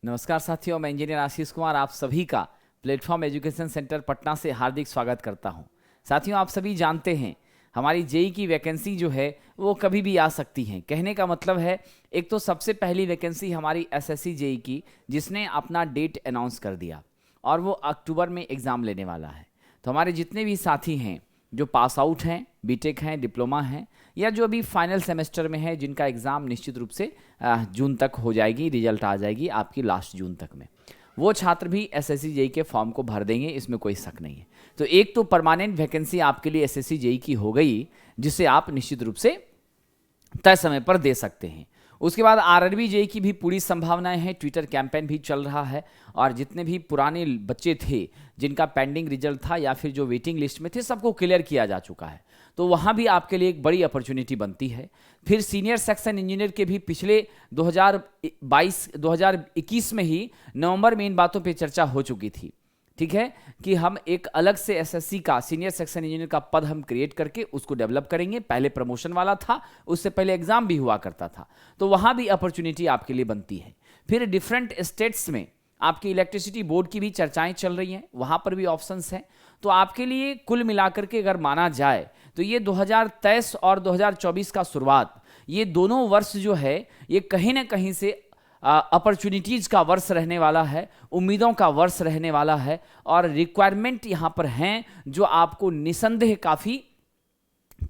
नमस्कार साथियों, मैं इंजीनियर आशीष कुमार आप सभी का प्लेटफॉर्म एजुकेशन सेंटर पटना से हार्दिक स्वागत करता हूं। साथियों, आप सभी जानते हैं हमारी जेई की वैकेंसी जो है वो कभी भी आ सकती है। कहने का मतलब है, एक तो सबसे पहली वैकेंसी हमारी एसएससी जेई की, जिसने अपना डेट अनाउंस कर दिया और वो अक्टूबर में एग्ज़ाम लेने वाला है। तो हमारे जितने भी साथी हैं जो पास आउट हैं, बीटेक हैं, डिप्लोमा हैं, या जो अभी फाइनल सेमेस्टर में है, जिनका एग्ज़ाम निश्चित रूप से जून तक हो जाएगी, रिजल्ट आ जाएगी आपकी लास्ट जून तक में, वो छात्र भी एसएससी जेई के फॉर्म को भर देंगे, इसमें कोई शक नहीं है। तो एक तो परमानेंट वैकेंसी आपके लिए एसएससी जेई की हो गई, जिसे आप निश्चित रूप से तय समय पर दे सकते हैं। उसके बाद आरआरबी जेई की भी पूरी संभावनाएं हैं, ट्विटर कैंपेन भी चल रहा है और जितने भी पुराने बच्चे थे जिनका पेंडिंग रिजल्ट था या फिर जो वेटिंग लिस्ट में थे, सबको क्लियर किया जा चुका है। तो वहाँ भी आपके लिए एक बड़ी अपॉर्चुनिटी बनती है। फिर सीनियर सेक्शन इंजीनियर के भी पिछले 2021 में ही नवंबर में इन बातों पे चर्चा हो चुकी थी, ठीक है, कि हम एक अलग से एसएससी का सीनियर सेक्शन इंजीनियर का पद हम क्रिएट करके उसको डेवलप करेंगे। पहले प्रमोशन वाला था, उससे पहले एग्जाम भी हुआ करता था, तो वहाँ भी अपॉर्चुनिटी आपके लिए बनती है। फिर डिफरेंट स्टेट्स में आपकी इलेक्ट्रिसिटी बोर्ड की भी चर्चाएं चल रही हैं, वहाँ पर भी ऑप्शंस हैं। तो आपके लिए कुल मिलाकर के अगर माना जाए तो ये 2023 और 2024 का शुरुआत, ये दोनों वर्ष जो है ये कहीं ना कहीं से अपॉर्चुनिटीज़ का वर्ष रहने वाला है, उम्मीदों का वर्ष रहने वाला है और रिक्वायरमेंट यहाँ पर हैं जो आपको निसंदेह काफ़ी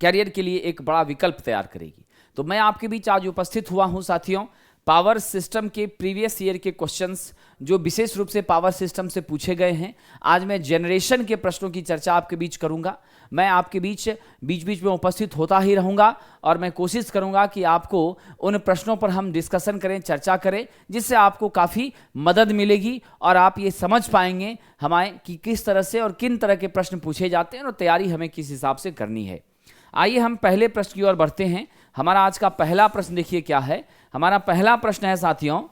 कैरियर के लिए एक बड़ा विकल्प तैयार करेगी। तो मैं आपके बीच आज उपस्थित हुआ हूँ साथियों, पावर सिस्टम के प्रीवियस ईयर के क्वेश्चंस जो विशेष रूप से पावर सिस्टम से पूछे गए हैं, आज मैं जनरेशन के प्रश्नों की चर्चा आपके बीच करूंगा। मैं आपके बीच बीच में उपस्थित होता ही रहूंगा और मैं कोशिश करूंगा कि आपको उन प्रश्नों पर हम डिस्कशन करें, चर्चा करें, जिससे आपको काफ़ी मदद मिलेगी और आप ये समझ पाएंगे हमें कि किस तरह से और किन तरह के प्रश्न पूछे जाते हैं और तैयारी हमें किस हिसाब से करनी है। आइए हम पहले प्रश्न की ओर बढ़ते हैं। हमारा आज का पहला प्रश्न देखिए क्या है। हमारा पहला प्रश्न है साथियों,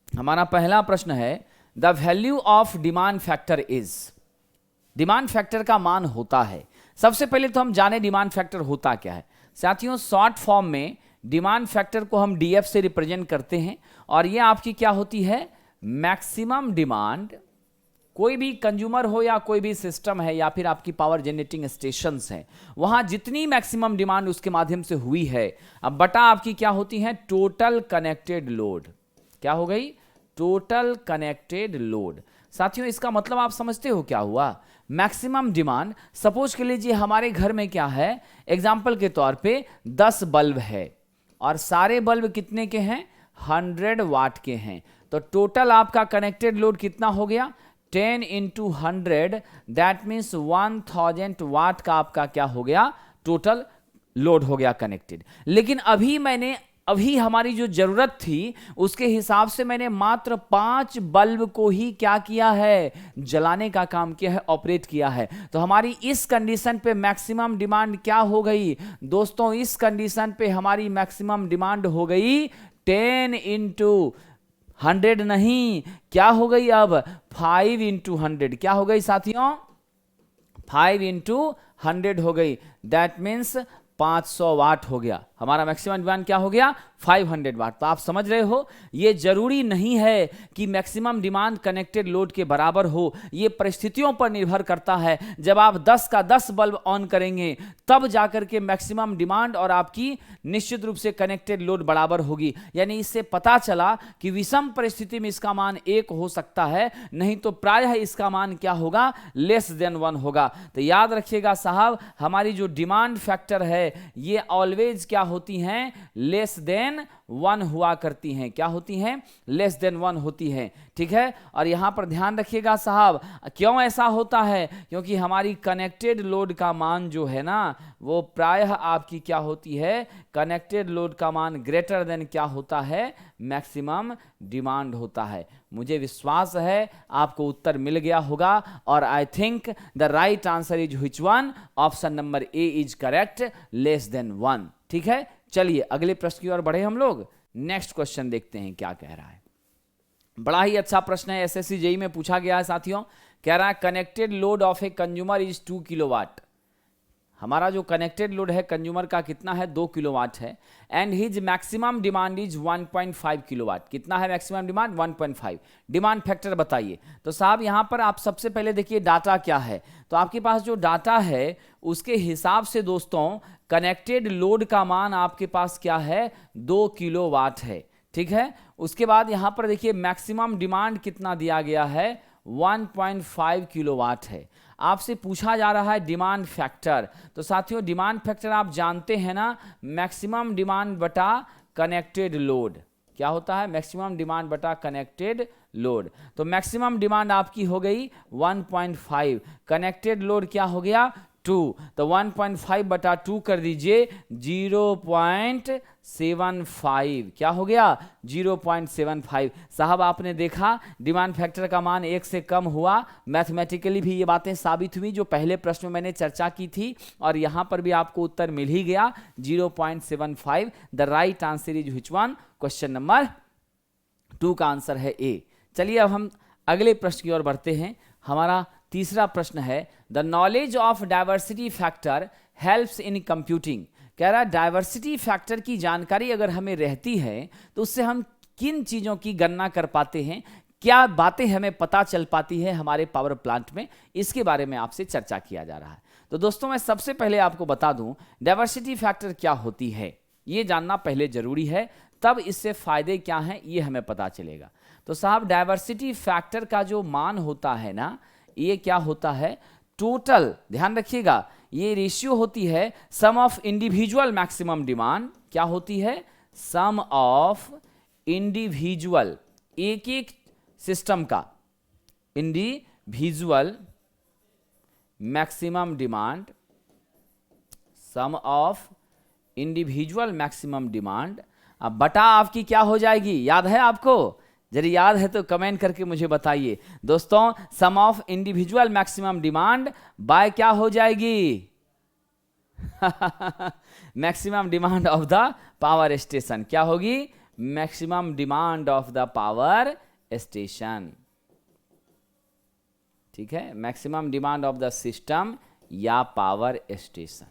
हमारा पहला प्रश्न है, the value of demand factor is. Demand factor का मान होता है, सबसे पहले तो हम जाने डिमांड फैक्टर होता क्या है। साथियों, शॉर्ट फॉर्म में डिमांड फैक्टर को हम डीएफ से रिप्रेजेंट करते हैं और ये आपकी क्या होती है, मैक्सिमम डिमांड। कोई भी कंज्यूमर हो या कोई भी सिस्टम है या फिर आपकी पावर जनरेटिंग स्टेशंस हैं, वहां जितनी मैक्सिमम डिमांड उसके माध्यम से हुई है, अब बटा आपकी क्या होती है, टोटल कनेक्टेड लोड। क्या हो गई, टोटल कनेक्टेड लोड। साथियों, इसका मतलब आप समझते हो क्या हुआ, मैक्सिमम डिमांड। सपोज कर लीजिए हमारे घर में क्या है, एग्जाम्पल के तौर पे 10 बल्ब है और सारे बल्ब कितने के हैं, 100 वाट के हैं। तो टोटल आपका कनेक्टेड लोड कितना हो गया, 10 into 100, दैट मीन्स 1000 वाट का आपका क्या हो गया, टोटल लोड हो गया कनेक्टेड। लेकिन अभी हमारी जो जरूरत थी उसके हिसाब से मैंने मात्र 5 बल्ब को ही क्या किया है, जलाने का काम किया है, ऑपरेट किया है। तो हमारी इस कंडीशन पे मैक्सिमम डिमांड क्या हो गई दोस्तों, इस कंडीशन पे हमारी मैक्सिमम डिमांड हो गई 10 into 100 नहीं, क्या हो गई अब 5 into 100। क्या हो गई साथियों, 5 into 100 हो गई, दैट मीन्स 500 वाट हो गया। हमारा मैक्सिमम डिमांड क्या हो गया, 500 वाट। तो आप समझ रहे हो, ये जरूरी नहीं है कि मैक्सिमम डिमांड कनेक्टेड लोड के बराबर हो, ये परिस्थितियों पर निर्भर करता है। जब आप 10 का 10 बल्ब ऑन करेंगे तब जाकर के मैक्सिमम डिमांड और आपकी निश्चित रूप से कनेक्टेड लोड बराबर होगी। यानी इससे पता चला कि विषम परिस्थिति में इसका मान 1 हो सकता है, नहीं तो प्रायः इसका मान क्या होगा, लेस देन 1 होगा। तो याद रखिएगा साहब, हमारी जो डिमांड फैक्टर है ये ऑलवेज क्या होती हैं, लेस देन 1 हुआ करती हैं। क्या होती हैं, लेस देन 1 होती हैं, ठीक है। और यहां पर ध्यान रखिएगा साहब, क्यों ऐसा होता है, क्योंकि हमारी कनेक्टेड लोड का मान जो है ना, वो प्रायः आपकी क्या होती है, कनेक्टेड लोड का मान ग्रेटर देन क्या होता है, मैक्सिमम डिमांड होता है। मुझे विश्वास है आपको उत्तर मिल गया होगा और I think the right answer is which one, option number A is correct, less than 1, ठीक है। चलिए अगले प्रश्न की ओर बढ़े हम लोग। नेक्स्ट क्वेश्चन देखते हैं क्या कह रहा है। बड़ा ही अच्छा प्रश्न है, एसएससी जेई में पूछा गया है साथियों। कह रहा है connected load of a consumer is 2 kilowatt. हमारा जो कनेक्टेड लोड है कंज्यूमर का कितना है 2 किलोवाट है, and his maximum demand is 1.5 kilowatt. कितना है मैक्सिमम डिमांड? 1.5। डिमांड फैक्टर बताइए। तो साहब यहाँ पर आप सबसे पहले देखिए डाटा क्या है। तो आपके पास जो डाटा है उसके हिसाब से दोस्तों कनेक्टेड लोड का मान आपके पास क्या है? 2 किलोवाट है, ठीक है। उसके बाद यहाँ पर देखिए मैक्सिमम डिमांड कितना दिया गया है? 1.5 किलोवाट है। आपसे पूछा जा रहा है डिमांड फैक्टर। तो साथियों डिमांड फैक्टर आप जानते हैं ना, मैक्सिमम डिमांड बटा कनेक्टेड लोड। क्या होता है? मैक्सिमम डिमांड बटा कनेक्टेड लोड। तो मैक्सिमम डिमांड आपकी हो गई 1.5, कनेक्टेड लोड क्या हो गया? 2। तो 1.5 बटा 2 कर दीजिए 0.75। क्या हो गया? 0.75। साहब आपने देखा डिमांड फैक्टर का मान 1 से कम हुआ। मैथमेटिकली भी ये बातें साबित हुई जो पहले प्रश्न में मैंने चर्चा की थी, और यहां पर भी आपको उत्तर मिल ही गया 0.75। The right answer is which one? Question number 2 का आंसर है ए। चलिए अब हम अगले प्रश्न की ओर बढ़ते हैं। हमारा तीसरा प्रश्न है the knowledge of diversity factor helps in computing. कह रहा है डाइवर्सिटी फैक्टर की जानकारी अगर हमें रहती है तो उससे हम किन चीजों की गणना कर पाते हैं, क्या बातें हमें पता चल पाती है हमारे पावर प्लांट में, इसके बारे में आपसे चर्चा किया जा रहा है। तो दोस्तों मैं सबसे पहले आपको बता दूं डाइवर्सिटी फैक्टर क्या होती है, ये जानना पहले जरूरी है, तब इससे फायदे क्या हैं ये हमें पता चलेगा। तो साहब डाइवर्सिटी फैक्टर का जो मान होता है ना, ये क्या होता है? टोटल, ध्यान रखिएगा, ये रेशियो होती है सम ऑफ इंडिविजुअल मैक्सिमम डिमांड। क्या होती है? सम ऑफ इंडिविजुअल, एक एक सिस्टम का individual maximum demand, sum of individual maximum demand. अब बटा आपकी क्या हो जाएगी? याद है आपको? यदि याद है तो कमेंट करके मुझे बताइए। दोस्तों sum of individual maximum demand by क्या हो जाएगी? Maximum demand of the power station. क्या होगी? Maximum demand of the power station, ठीक है, maximum demand of the system या पावर स्टेशन,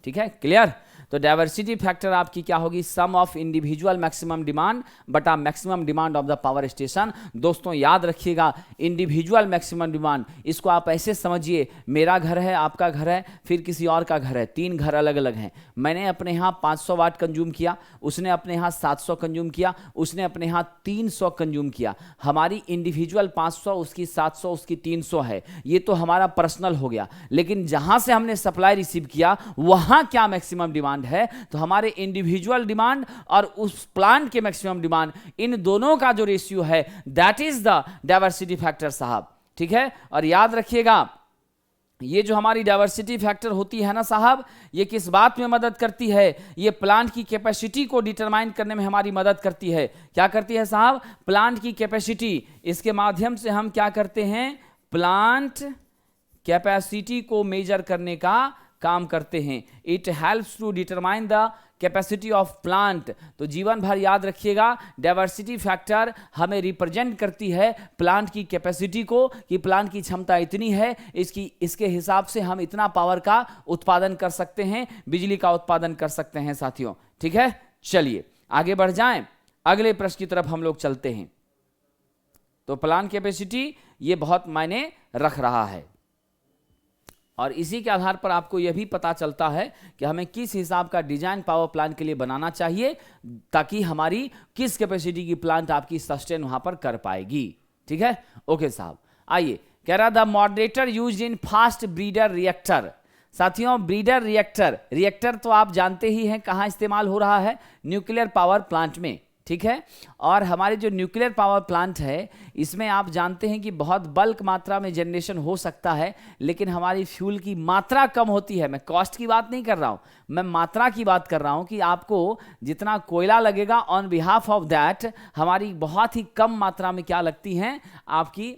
ठीक है, क्लियर। तो डाइवर्सिटी फैक्टर आपकी क्या होगी? Sum of individual maximum demand बटा maximum demand of the power station. दोस्तों याद रखिएगा इंडिविजुअल मैक्सिमम डिमांड, इसको आप ऐसे समझिए मेरा घर है, आपका घर है, फिर किसी और का घर है, 3 घर अलग अलग हैं। मैंने अपने यहाँ 500 वाट कंज्यूम किया, उसने अपने यहाँ 700 कंज्यूम किया, उसने अपने यहाँ 300 कंज्यूम किया। हमारी इंडिविजुअल 500, उसकी 700, उसकी 300 है, ये तो हमारा पर्सनल हो गया। लेकिन जहां से हमने सप्लाई रिसीव किया वहां क्या मैक्सिमम डिमांड है? तो हमारे इंडिविजुअल डिमांड और उस प्लांट के मैक्सिमम डिमांड, इन दोनों का जो रेशियो है that is the diversity factor साहब, ठीक है। और याद रखिएगा ये जो हमारी डाइवर्सिटी फैक्टर होती है ना साहब, ये किस बात में मदद करती है? ये प्लांट की कैपेसिटी को डिटरमाइन करने में हमारी मदद करती है। क्या करती है साहब? प्लांट की कैपेसिटी, इसके माध्यम से हम क्या करते हैं? प्लांट कैपेसिटी को मेजर करने का काम करते हैं। It helps to determine the capacity of plant. तो जीवन भर याद रखिएगा डाइवर्सिटी फैक्टर हमें रिप्रेजेंट करती है प्लांट की कैपेसिटी को, कि प्लांट की क्षमता इतनी है, इसके हिसाब से हम इतना पावर का उत्पादन कर सकते हैं, बिजली का उत्पादन कर सकते हैं साथियों, ठीक है। चलिए आगे बढ़ जाएं, अगले प्रश्न की तरफ हम लोग चलते हैं। तो प्लांट कैपेसिटी ये बहुत मायने रख रहा है, और इसी के आधार पर आपको यह भी पता चलता है कि हमें किस हिसाब का डिजाइन पावर प्लांट के लिए बनाना चाहिए, ताकि हमारी किस कैपेसिटी की प्लांट आपकी सस्टेन वहां पर कर पाएगी, ठीक है। ओके साहब, आइए कह रहा the moderator used in fast breeder reactor. साथियों ब्रीडर रिएक्टर तो आप जानते ही हैं कहां इस्तेमाल हो रहा है? न्यूक्लियर पावर प्लांट में, ठीक है। और हमारे जो न्यूक्लियर पावर प्लांट है इसमें आप जानते हैं कि बहुत बल्क मात्रा में जनरेशन हो सकता है, लेकिन हमारी फ्यूल की मात्रा कम होती है। मैं कॉस्ट की बात नहीं कर रहा हूं, मैं मात्रा की बात कर रहा हूं कि आपको जितना कोयला लगेगा ऑन बिहाफ ऑफ दैट हमारी बहुत ही कम मात्रा में क्या लगती हैं आपकी,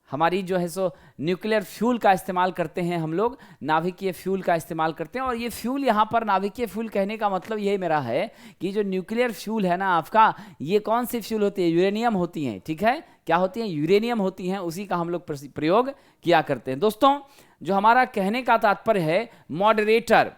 हमारी जो है सो न्यूक्लियर फ्यूल का इस्तेमाल करते हैं हम लोग, नाभिकीय फ्यूल का इस्तेमाल करते हैं। और ये फ्यूल यहाँ पर नाभिकीय फ्यूल कहने का मतलब यही मेरा है कि जो न्यूक्लियर फ्यूल है ना आपका, ये कौन सी फ्यूल होती है? यूरेनियम होती है, ठीक है। क्या होती हैं, यूरेनियम होती हैं, उसी का हम लोग प्रयोग किया करते हैं। दोस्तों जो हमारा कहने का तात्पर्य है मॉडरेटर,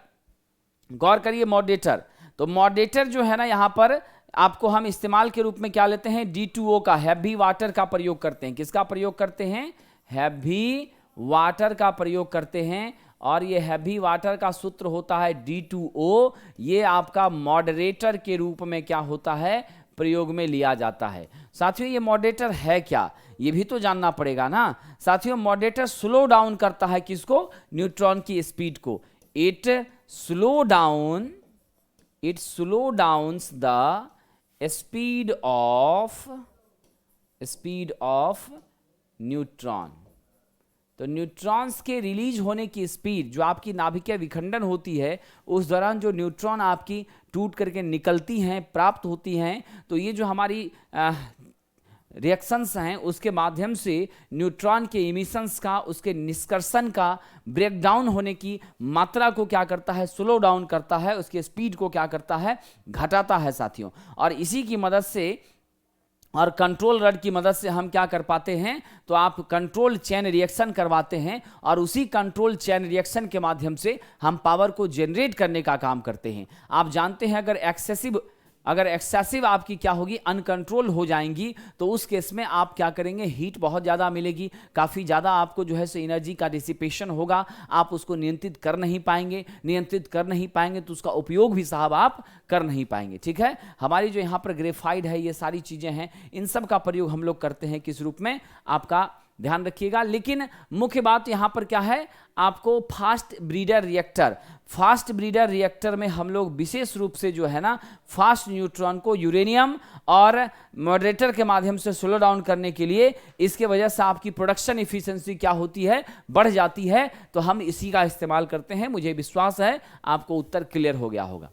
गौर करिए मॉडरेटर, तो मॉडरेटर जो है ना यहाँ पर आपको हम इस्तेमाल के रूप में क्या लेते हैं, D2O का, हैवी वाटर का प्रयोग करते हैं। किसका प्रयोग करते हैं, हैवी वाटर का प्रयोग करते हैं। और ये हैवी वाटर का सूत्र होता है D2O। ये आपका मॉडरेटर के रूप में क्या होता है, प्रयोग में लिया जाता है। साथियों ये मॉडरेटर है क्या, ये भी तो जानना पड़ेगा ना। साथियों मॉडरेटर स्लो डाउन करता है किसको, न्यूट्रॉन की स्पीड को। It slow downs the speed of neutron. तो न्यूट्रॉन्स के रिलीज होने की स्पीड, जो आपकी नाभिकीय विखंडन होती है उस दौरान जो न्यूट्रॉन आपकी टूट करके निकलती हैं, प्राप्त होती हैं, तो ये जो हमारी रिएक्शंस हैं उसके माध्यम से न्यूट्रॉन के इमिशंस का, उसके निष्कर्षण का, ब्रेकडाउन होने की मात्रा को क्या करता है, स्लो डाउन करता है, उसके स्पीड को क्या करता है, घटाता है साथियों। और इसी की मदद से और कंट्रोल रड की मदद से हम क्या कर पाते हैं, तो आप कंट्रोल चेन रिएक्शन करवाते हैं और उसी कंट्रोल चेन रिएक्शन के माध्यम से हम पावर को जनरेट करने का काम करते हैं। आप जानते हैं अगर एक्सेसिव आपकी क्या होगी, अनकंट्रोल हो जाएंगी, तो उस केस में आप क्या करेंगे, हीट बहुत ज़्यादा मिलेगी, काफ़ी ज़्यादा आपको जो है सो एनर्जी का डिसिपेशन होगा, आप उसको नियंत्रित कर नहीं पाएंगे तो उसका उपयोग भी साहब आप कर नहीं पाएंगे। ठीक है, हमारी जो यहाँ पर ग्रेफाइड है, ये सारी चीज़ें हैं, इन सब का प्रयोग हम लोग करते हैं किस रूप में, आपका ध्यान रखिएगा। लेकिन मुख्य बात यहाँ पर क्या है, आपको फास्ट ब्रीडर रिएक्टर में हम लोग विशेष रूप से जो है ना फास्ट न्यूट्रॉन को यूरेनियम और मॉडरेटर के माध्यम से स्लो डाउन करने के लिए, इसके वजह से आपकी प्रोडक्शन इफिशिएंसी क्या होती है, बढ़ जाती है, तो हम इसी का इस्तेमाल करते हैं। मुझे विश्वास है आपको उत्तर क्लियर हो गया होगा।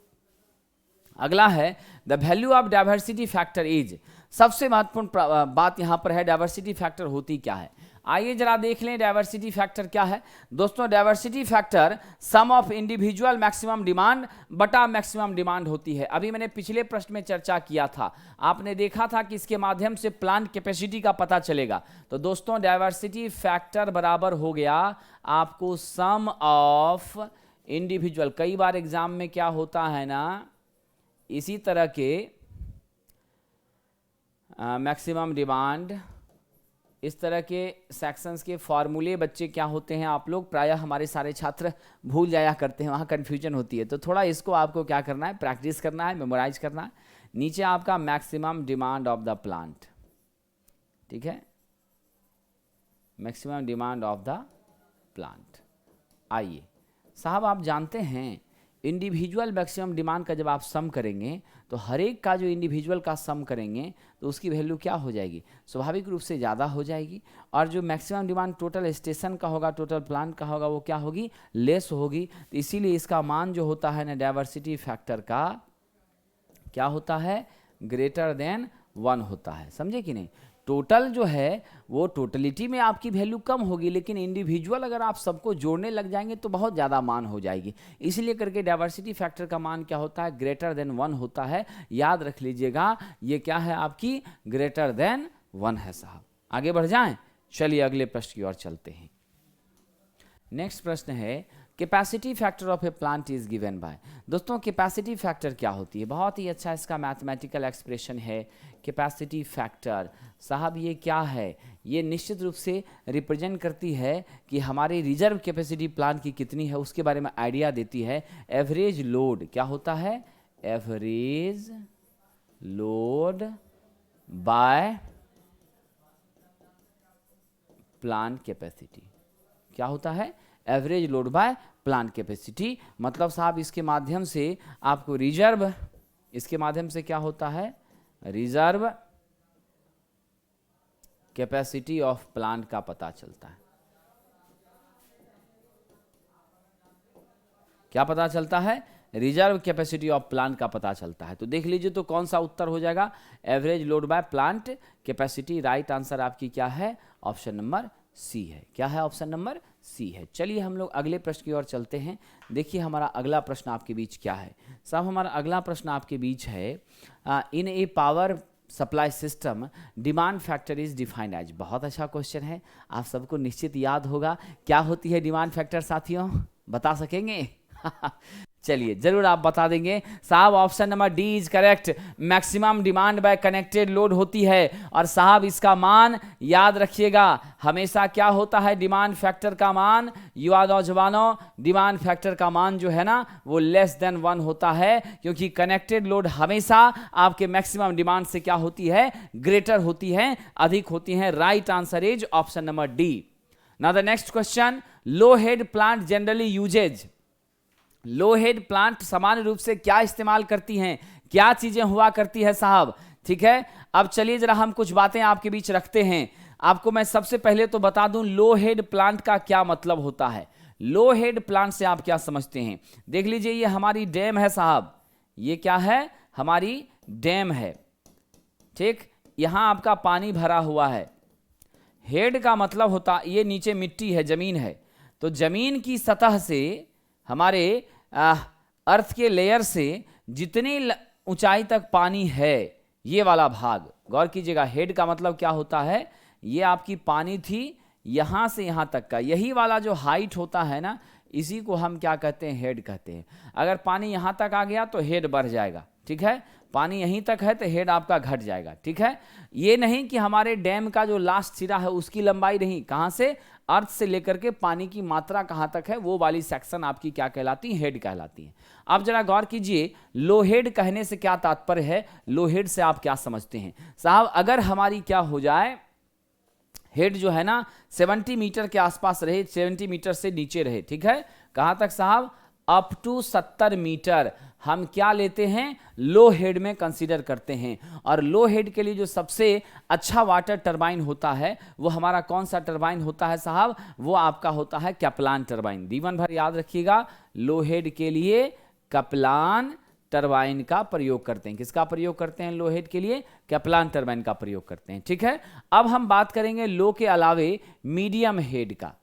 अगला है the value of diversity factor is. सबसे महत्वपूर्ण बात यहां पर है डाइवर्सिटी फैक्टर होती क्या है। आइए जरा देख लें डाइवर्सिटी फैक्टर क्या है। दोस्तों diversity factor sum of individual maximum demand बटा मैक्सिमम डिमांड होती है। अभी मैंने पिछले प्रश्न में चर्चा किया था, आपने देखा था कि इसके माध्यम से प्लांट कैपेसिटी का पता चलेगा। तो दोस्तों डाइवर्सिटी फैक्टर बराबर हो गया आपको सम ऑफ इंडिविजुअल। कई बार एग्जाम में क्या होता है ना, इसी तरह के मैक्सिमम डिमांड, इस तरह के सेक्शंस के फॉर्मूले बच्चे क्या होते हैं, आप लोग प्रायः हमारे सारे छात्र भूल जाया करते हैं, वहाँ कन्फ्यूजन होती है। तो थोड़ा इसको आपको क्या करना है, प्रैक्टिस करना है, मेमोराइज करना है। नीचे आपका maximum demand of the plant, ठीक है, maximum demand of the plant. आइए साहब, आप जानते हैं इंडिविजुअल मैक्सिमम डिमांड का जब आप सम करेंगे तो हर एक का जो इंडिविजुअल का सम करेंगे तो उसकी वैल्यू क्या हो जाएगी, स्वाभाविक रूप से ज़्यादा हो जाएगी। और जो मैक्सिमम डिमांड टोटल स्टेशन का होगा, टोटल प्लांट का होगा, वो क्या होगी, लेस होगी। तो इसीलिए इसका मान जो होता है ना डाइवर्सिटी फैक्टर का क्या होता है, ग्रेटर देन 1 होता है। समझे कि नहीं। टोटल जो है वो टोटलिटी में आपकी वैल्यू कम होगी, लेकिन इंडिविजुअल अगर आप सबको जोड़ने लग जाएंगे तो बहुत ज़्यादा मान हो जाएगी। इसलिए करके डाइवर्सिटी फैक्टर का मान क्या होता है, ग्रेटर देन 1 होता है। याद रख लीजिएगा, ये क्या है आपकी ग्रेटर देन 1 है साहब। आगे बढ़ जाएं, चलिए अगले प्रश्न की ओर चलते हैं। नेक्स्ट प्रश्न है capacity factor of A plant is given by. दोस्तों कैपेसिटी फैक्टर क्या होती है, बहुत ही अच्छा इसका मैथमेटिकल एक्सप्रेशन है कैपेसिटी फैक्टर। साहब ये क्या है, ये निश्चित रूप से रिप्रेजेंट करती है कि हमारी रिजर्व कैपेसिटी प्लांट की कितनी है, उसके बारे में आइडिया देती है। एवरेज लोड क्या होता है, average load by plant capacity. क्या होता है, average load by plant capacity. मतलब साहब इसके माध्यम से आपको रिजर्व, इसके माध्यम से क्या होता है, रिजर्व कैपेसिटी ऑफ प्लांट का पता चलता है। क्या पता चलता है, रिजर्व कैपेसिटी ऑफ प्लांट का पता चलता है। तो देख लीजिए तो कौन सा उत्तर हो जाएगा, average load by plant capacity. Right answer आपकी क्या है, ऑप्शन नंबर सी है। क्या है, ऑप्शन नंबर सी है। चलिए हम लोग अगले प्रश्न की ओर चलते हैं। देखिए हमारा अगला प्रश्न आपके बीच क्या है साहब, हमारा अगला प्रश्न आपके बीच है in a power supply system demand factor is defined as. बहुत अच्छा क्वेश्चन है, आप सबको निश्चित याद होगा। क्या होती है डिमांड फैक्टर साथियों, बता सकेंगे? चलिए जरूर आप बता देंगे साहब। Option number D is correct, maximum demand bye connected load होती है। और साहब इसका मान याद रखिएगा, हमेशा क्या होता है डिमांड फैक्टर का मान, युवा नौजवानों, डिमांड फैक्टर का मान जो है ना वो लेस देन 1 होता है, क्योंकि कनेक्टेड लोड हमेशा आपके मैक्सिमम डिमांड से क्या होती है, ग्रेटर होती है, अधिक होती है। Right answer is option number D. Now the next question, low head plant generally uses. Low head plant सामान्य रूप से क्या इस्तेमाल करती हैं, क्या चीजें हुआ करती है साहब? ठीक है, अब चलिए जरा हम कुछ बातें आपके बीच रखते हैं। आपको मैं सबसे पहले तो बता दूं लो हेड प्लांट का क्या मतलब होता है। लो हेड प्लांट से आप क्या समझते हैं? देख लीजिए, ये हमारी डैम है साहब, ये क्या है, हमारी डैम है। ठीक, यहां आपका पानी भरा हुआ है। हेड का मतलब होता, ये नीचे मिट्टी है, जमीन है, तो जमीन की सतह से हमारे अर्थ के लेयर से जितनी ऊंचाई तक पानी है, ये वाला भाग गौर कीजिएगा। हेड का मतलब क्या होता है, ये आपकी पानी थी यहां से यहां तक का, यही वाला जो हाइट होता है ना, इसी को हम क्या कहते हैं, हेड कहते हैं। अगर पानी यहां तक आ गया तो हेड बढ़ जाएगा, ठीक है। पानी यहीं तक है तो हेड आपका घट जाएगा, ठीक है। ये नहीं कि हमारे डैम का जो लास्ट सिरा है उसकी लंबाई नहीं, कहां से, अर्थ से लेकर के पानी की मात्रा कहां तक है, वो वाली सेक्शन आपकी क्या कहलाती है, हेड कहलाती है। अब जरा गौर कीजिए, लो हेड कहने से क्या तात्पर्य है, लो हेड से आप क्या समझते हैं साहब? अगर हमारी क्या हो जाए, हेड जो है ना 70 मीटर के आसपास रहे, 70 मीटर से नीचे रहे, ठीक है। कहां तक साहब? अप टू 70 मीटर हम क्या लेते हैं, लो हेड में कंसीडर करते हैं। और लो हेड के लिए जो सबसे अच्छा वाटर टरबाइन होता है वो हमारा कौन सा टरबाइन होता है साहब? वो आपका होता है कैप्लान टरबाइन। जीवन भर याद रखिएगा, लो हेड के लिए कैप्लान टरबाइन का प्रयोग करते हैं। किसका प्रयोग करते हैं लो हेड के लिए? कैप्लान टरबाइन का प्रयोग करते हैं, ठीक है। अब हम बात करेंगे लो के अलावे मीडियम हेड का।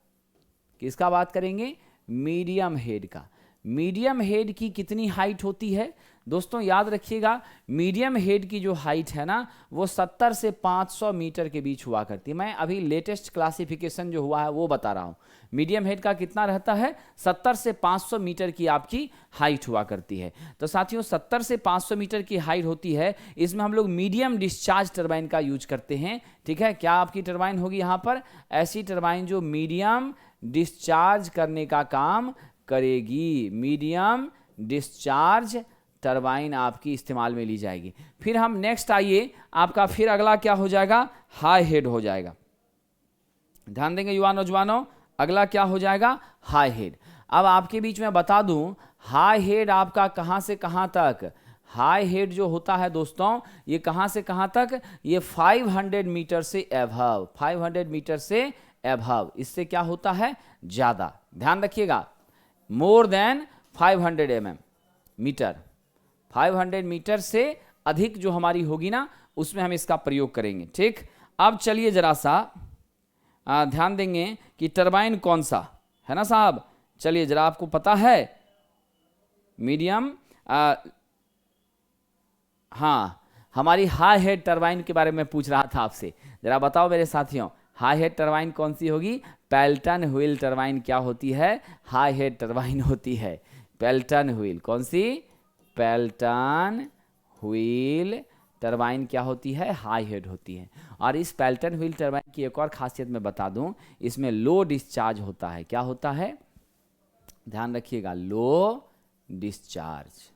किसका बात करेंगे? मीडियम हेड का। मीडियम हेड की कितनी हाइट होती है दोस्तों? याद रखिएगा, मीडियम हेड की जो हाइट है ना वो 70 से 500 मीटर के बीच हुआ करती है। मैं अभी लेटेस्ट क्लासिफिकेशन जो हुआ है वो बता रहा हूं। मीडियम हेड का कितना रहता है? 70 से 500 मीटर की आपकी हाइट हुआ करती है। तो साथियों 70 से 500 मीटर की हाइट होती है, इसमें हम लोग मीडियम डिस्चार्ज टरबाइन का यूज करते हैं, ठीक है। क्या आपकी टरबाइन होगी यहाँ पर? ऐसी टरबाइन जो मीडियम डिस्चार्ज करने का काम करेगी। मीडियम डिस्चार्ज टरबाइन आपकी इस्तेमाल में ली जाएगी। फिर हम नेक्स्ट आइए, आपका फिर अगला क्या हो जाएगा? हाई हेड हो जाएगा। ध्यान देंगे युवा नौजवानों, अगला क्या हो जाएगा? High head. अब आपके बीच में बता दूं, हाई हेड आपका कहां से कहां तक? हाई हेड जो होता है दोस्तों, ये कहां से कहां तक? ये 500 मीटर से एबव, 500 मीटर से एबव। इससे क्या होता है? ज्यादा। ध्यान रखिएगा, मोर देन 500 मीटर, 500 मीटर से अधिक जो हमारी होगी ना उसमें हम इसका प्रयोग करेंगे, ठीक। अब चलिए जरा सा ध्यान देंगे कि टरबाइन कौन सा है ना साहब। चलिए जरा, आपको पता है मीडियम, हाँ, हमारी हाई हेड टरबाइन के बारे में पूछ रहा था आपसे, जरा बताओ मेरे साथियों, हाई हेड टरबाइन कौन सी होगी? पेल्टन व्हील टरबाइन क्या होती है? हाई हेड टरबाइन होती है। पेल्टन व्हील, कौन सी? पेल्टन व्हील टरबाइन क्या होती है? हाई हेड होती है। और इस पेल्टन व्हील टरबाइन की एक और खासियत मैं बता दूं, इसमें लो डिस्चार्ज होता है। क्या होता है? ध्यान रखिएगा, लो डिस्चार्ज,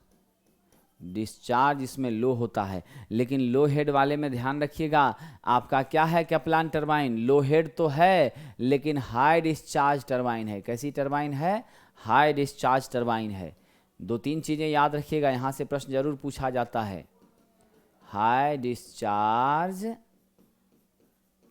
डिस्चार्ज इसमें लो होता है। लेकिन लो हेड वाले में ध्यान रखिएगा, आपका क्या है? कैप्लान टरबाइन लो हेड तो है लेकिन हाई डिस्चार्ज टरबाइन है। कैसी टरबाइन है? हाई डिस्चार्ज टरबाइन है। 2-3 चीजें याद रखिएगा, यहां से प्रश्न जरूर पूछा जाता है। हाई डिस्चार्ज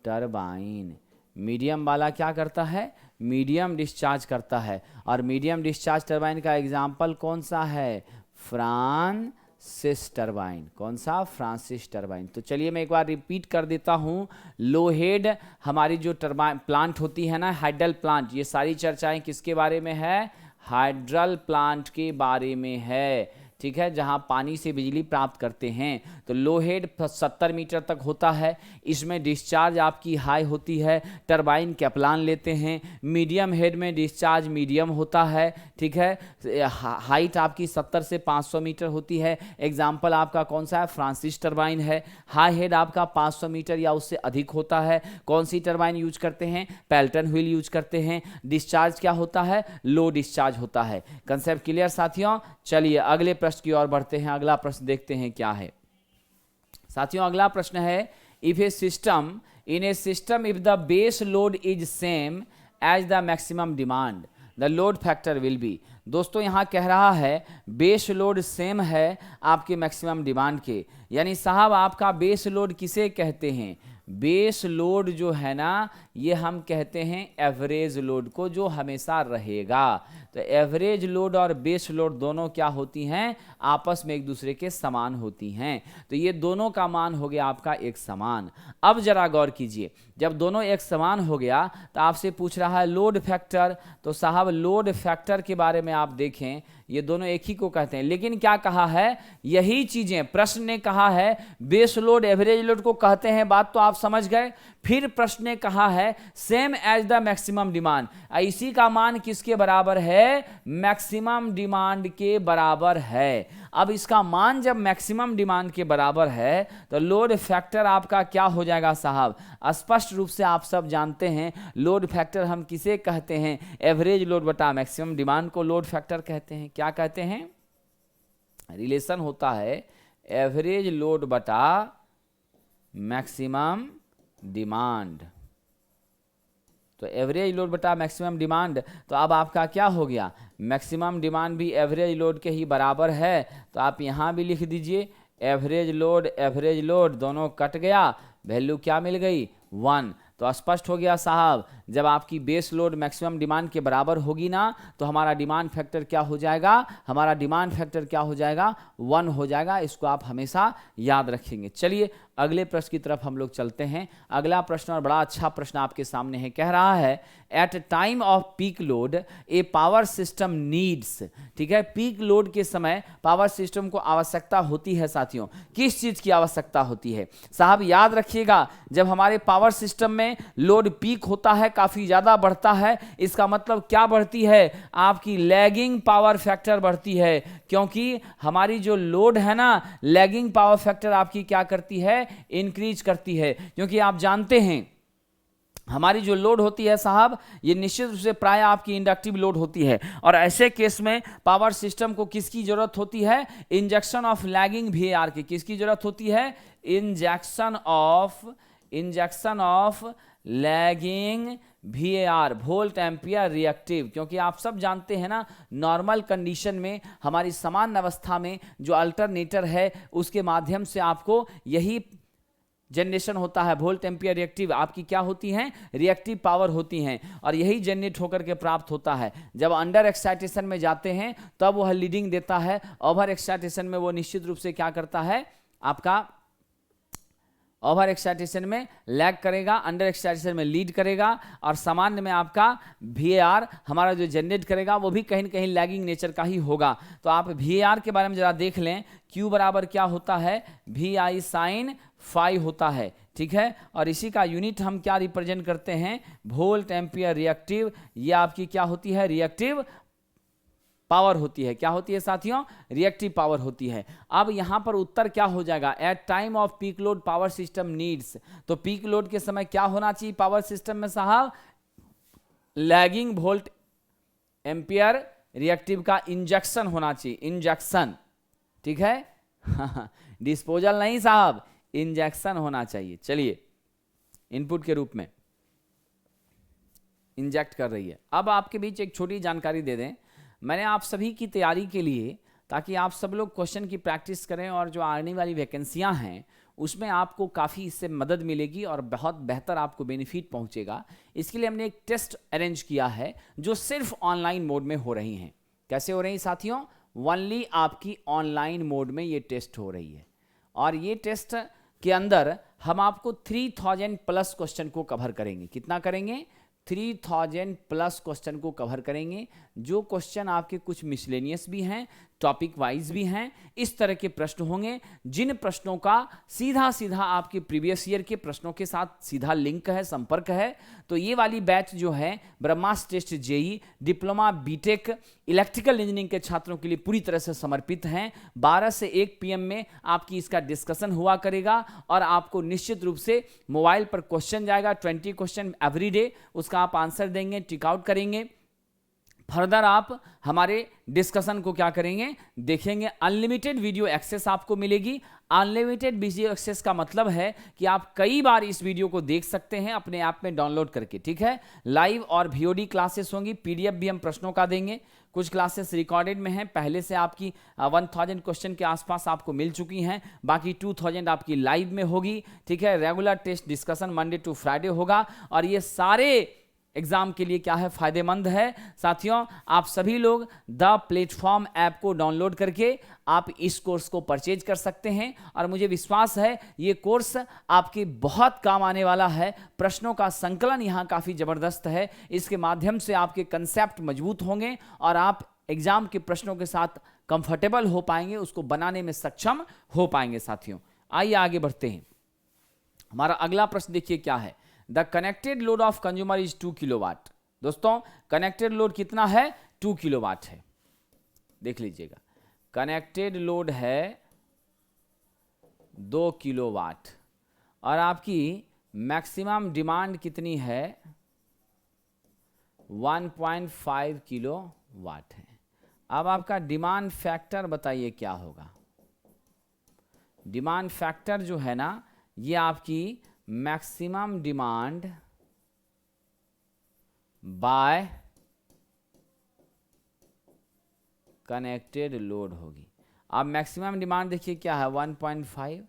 टरबाइन, मीडियम वाला क्या करता है? मीडियम डिस्चार्ज करता है। और मीडियम डिस्चार्ज टरबाइन का एग्जाम्पल कौन सा है? Francis turbine. कौन सा? Francis turbine. तो चलिए मैं एक बार रिपीट कर देता हूं, लो हेड हमारी जो टरबाइन प्लांट होती है ना, हाइडल प्लांट, ये सारी चर्चाएं किसके बारे में है? हाइड्रल प्लांट के बारे में है, ठीक है, जहां पानी से बिजली प्राप्त करते हैं। तो लो हेड 70 मीटर तक होता है, इसमें डिस्चार्ज आपकी हाई होती है, टरबाइन कैप्लान लेते हैं। मीडियम हेड में डिस्चार्ज मीडियम होता है, ठीक है, हाइट आपकी 70 से 500 मीटर होती है। एग्जाम्पल आपका कौन सा है, फ्रांसिस टरबाइन है। हाई हेड आपका 500 मीटर या उससे अधिक होता है। कौन सी टरबाइन यूज करते हैं, पेल्टन व्हील यूज करते हैं। डिस्चार्ज क्या होता है, लो डिस्चार्ज होता है। कंसेप्ट क्लियर साथियों। चलिए अगले प्रश्न की ओर बढ़ते हैं। अगला प्रश्न देखते हैं क्या है साथियों। अगला प्रश्न है, if a system in a system if the base load is same as the maximum demand the load factor will be. दोस्तों यहां कह रहा है बेस लोड सेम है आपके मैक्सिमम डिमांड के, यानी साहब आपका बेस लोड किसे कहते हैं, बेस लोड जो है ना ये हम कहते हैं एवरेज लोड को, जो हमेशा रहेगा। तो एवरेज लोड और बेस लोड दोनों क्या होती हैं, आपस में एक दूसरे के समान होती हैं। तो ये दोनों का मान हो गया आपका एक समान। अब जरा गौर कीजिए, जब दोनों एक समान हो गया तो आपसे पूछ रहा है लोड फैक्टर। तो साहब लोड फैक्टर के बारे में आप देखें, ये दोनों एक ही को कहते हैं, लेकिन क्या कहा है, यही चीजें प्रश्न ने कहा है बेस लोड एवरेज लोड को कहते हैं, बात तो आप समझ गए। फिर प्रश्न ने कहा है same as the maximum demand, इसी का मान किसके बराबर है, मैक्सिमम डिमांड के बराबर है। अब इसका मान जब मैक्सिमम डिमांड के बराबर है तो लोड फैक्टर आपका क्या हो जाएगा साहब, स्पष्ट रूप से आप सब जानते हैं लोड फैक्टर हम किसे कहते हैं, एवरेज लोड बटा मैक्सिमम डिमांड को लोड फैक्टर कहते हैं। क्या कहते हैं, रिलेशन होता है एवरेज लोड बटा मैक्सिमम डिमांड। तो एवरेज लोड बटा मैक्सिमम डिमांड, तो अब आपका क्या हो गया, मैक्सिमम डिमांड भी एवरेज लोड के ही बराबर है। तो आप यहां भी लिख दीजिए एवरेज लोड दोनों कट गया, वैल्यू क्या मिल गई 1। तो स्पष्ट हो गया साहब, जब आपकी बेस लोड मैक्सिमम डिमांड के बराबर होगी ना तो हमारा डिमांड फैक्टर क्या हो जाएगा, हमारा डिमांड फैक्टर क्या हो जाएगा 1 हो जाएगा। इसको आप हमेशा याद रखेंगे। चलिए अगले प्रश्न की तरफ हम लोग चलते हैं। अगला प्रश्न और बड़ा अच्छा प्रश्न आपके सामने है, कह रहा है at time of peak load a power system needs, ठीक है, पीक लोड के समय पावर सिस्टम को आवश्यकता होती है साथियों, किस चीज की आवश्यकता होती है साहब, याद रखिएगा जब हमारे पावर सिस्टम में लोड पीक होता है, काफी ज्यादा बढ़ता है, इसका मतलब क्या बढ़ती है, आपकी लैगिंग पावर फैक्टर बढ़ती है। क्योंकि हमारी जो लोड है ना, लैगिंग पावर फैक्टर आपकी क्या करती है, इंक्रीज करती है। क्योंकि आप जानते हैं हमारी जो लोड होती है साहब, ये निश्चित रूप से प्राय आपकी इंडक्टिव लोड होती है, और ऐसे केस में पावर सिस्टम को किसकी जरूरत होती है, इंजेक्शन ऑफ लैगिंग VAR की। किसकी जरूरत होती है, injection of lagging VAR, volt ampere reactive. क्योंकि आप सब जानते हैं ना, नॉर्मल कंडीशन में हमारी सामान्य अवस्था में जो अल्टरनेटर है उसके माध्यम से आपको यही जनरेशन होता है, वोल्ट एम्पियर रिएक्टिव आपकी क्या होती हैं, रिएक्टिव पावर होती हैं, और यही जनरेट होकर के प्राप्त होता है। जब अंडर एक्साइटेशन में जाते हैं तब वह लीडिंग देता है, ओवर एक्साइटेशन में वो निश्चित रूप से क्या करता है, आपका ओवर एक्साइटेशन में लैग करेगा, अंडर एक्साइटेशन में लीड करेगा, और सामान्य में आपका VAR हमारा जो जनरेट करेगा वो भी कहीं न कहीं लैगिंग नेचर का ही होगा। तो आप VAR के बारे में जरा देख लें, Q बराबर क्या होता है, VI sin phi होता है, ठीक है, और इसी का यूनिट हम क्या रिप्रेजेंट करते हैं, वोल्ट एम्पियर रिएक्टिव। ये आपकी क्या होती है, रिएक्टिव पावर होती है। क्या होती है साथियों, रिएक्टिव पावर होती है। अब यहां पर उत्तर क्या हो जाएगा, at time of peak load power system needs. तो पीक लोड के समय क्या होना चाहिए पावर सिस्टम में साहब, लैगिंग वोल्ट एम्पियर रिएक्टिव का इंजेक्शन होना चाहिए, इंजेक्शन, ठीक है डिस्पोजल नहीं साहब, इंजेक्शन होना चाहिए। चलिए इनपुट के रूप में इंजेक्ट कर रही है। अब आपके बीच एक छोटी जानकारी दे दें, मैंने आप सभी की तैयारी के लिए, ताकि आप सब लोग क्वेश्चन की प्रैक्टिस करें और जो आने वाली वैकेंसियां हैं उसमें आपको काफ़ी इससे मदद मिलेगी और बहुत बेहतर आपको बेनिफिट पहुंचेगा, इसके लिए हमने एक टेस्ट अरेंज किया है जो सिर्फ ऑनलाइन मोड में हो रही हैं। कैसे हो रही हैं साथियों, ओनली आपकी ऑनलाइन मोड में ये टेस्ट हो रही है, और ये टेस्ट के अंदर हम आपको 3000 प्लस क्वेश्चन को कवर करेंगे। कितना करेंगे, 3000 प्लस क्वेश्चन को कवर करेंगे। जो क्वेश्चन आपके कुछ मिसलेनियस भी हैं, टॉपिक वाइज भी हैं, इस तरह के प्रश्न होंगे जिन प्रश्नों का सीधा सीधा आपके प्रीवियस ईयर के प्रश्नों के साथ सीधा लिंक है, संपर्क है। तो ये वाली बैच जो है Brahmastra test JE diploma BTech electrical engineering के छात्रों के लिए पूरी तरह से समर्पित हैं। 12 से 1 PM में आपकी इसका डिस्कशन हुआ करेगा और आपको निश्चित रूप से मोबाइल पर क्वेश्चन जाएगा, 20 क्वेश्चन एवरी डे, उसका आप आंसर देंगे, टिक आउट करेंगे। फर्दर आप हमारे डिस्कशन को क्या करेंगे, देखेंगे। अनलिमिटेड वीडियो एक्सेस आपको मिलेगी। अनलिमिटेड वीडियो एक्सेस का मतलब है कि आप कई बार इस वीडियो को देख सकते हैं अपने ऐप में डाउनलोड करके, ठीक है। लाइव और VOD क्लासेस होंगी, PDF भी हम प्रश्नों का देंगे। कुछ क्लासेस रिकॉर्डेड में हैं, पहले से आपकी 1000 क्वेश्चन के आसपास आपको मिल चुकी हैं, बाकी 2000 आपकी लाइव में होगी, ठीक है। Regular test discussion Monday to Friday होगा और ये सारे एग्जाम के लिए क्या है, फायदेमंद है। साथियों, आप सभी लोग द प्लेटफॉर्म ऐप को डाउनलोड करके आप इस कोर्स को परचेज कर सकते हैं और मुझे विश्वास है ये कोर्स आपके बहुत काम आने वाला है। प्रश्नों का संकलन यहाँ काफ़ी ज़बरदस्त है, इसके माध्यम से आपके कंसेप्ट मजबूत होंगे और आप एग्जाम के प्रश्नों के साथ कंफर्टेबल हो पाएंगे, उसको बनाने में सक्षम हो पाएंगे। साथियों, आइए आगे बढ़ते हैं। हमारा अगला प्रश्न देखिए क्या है। The connected load of consumer is 2 kilowatt. दोस्तों, कनेक्टेड लोड कितना है, 2 किलोवाट है। देख लीजिएगा, कनेक्टेड लोड है 2 किलोवाट और आपकी मैक्सिमम डिमांड कितनी है, 1.5 किलोवाट है। अब आपका डिमांड फैक्टर बताइए क्या होगा। डिमांड फैक्टर जो है ना, ये आपकी maximum demand bye connected load होगी। अब मैक्सिमम डिमांड देखिए क्या है, 1.5।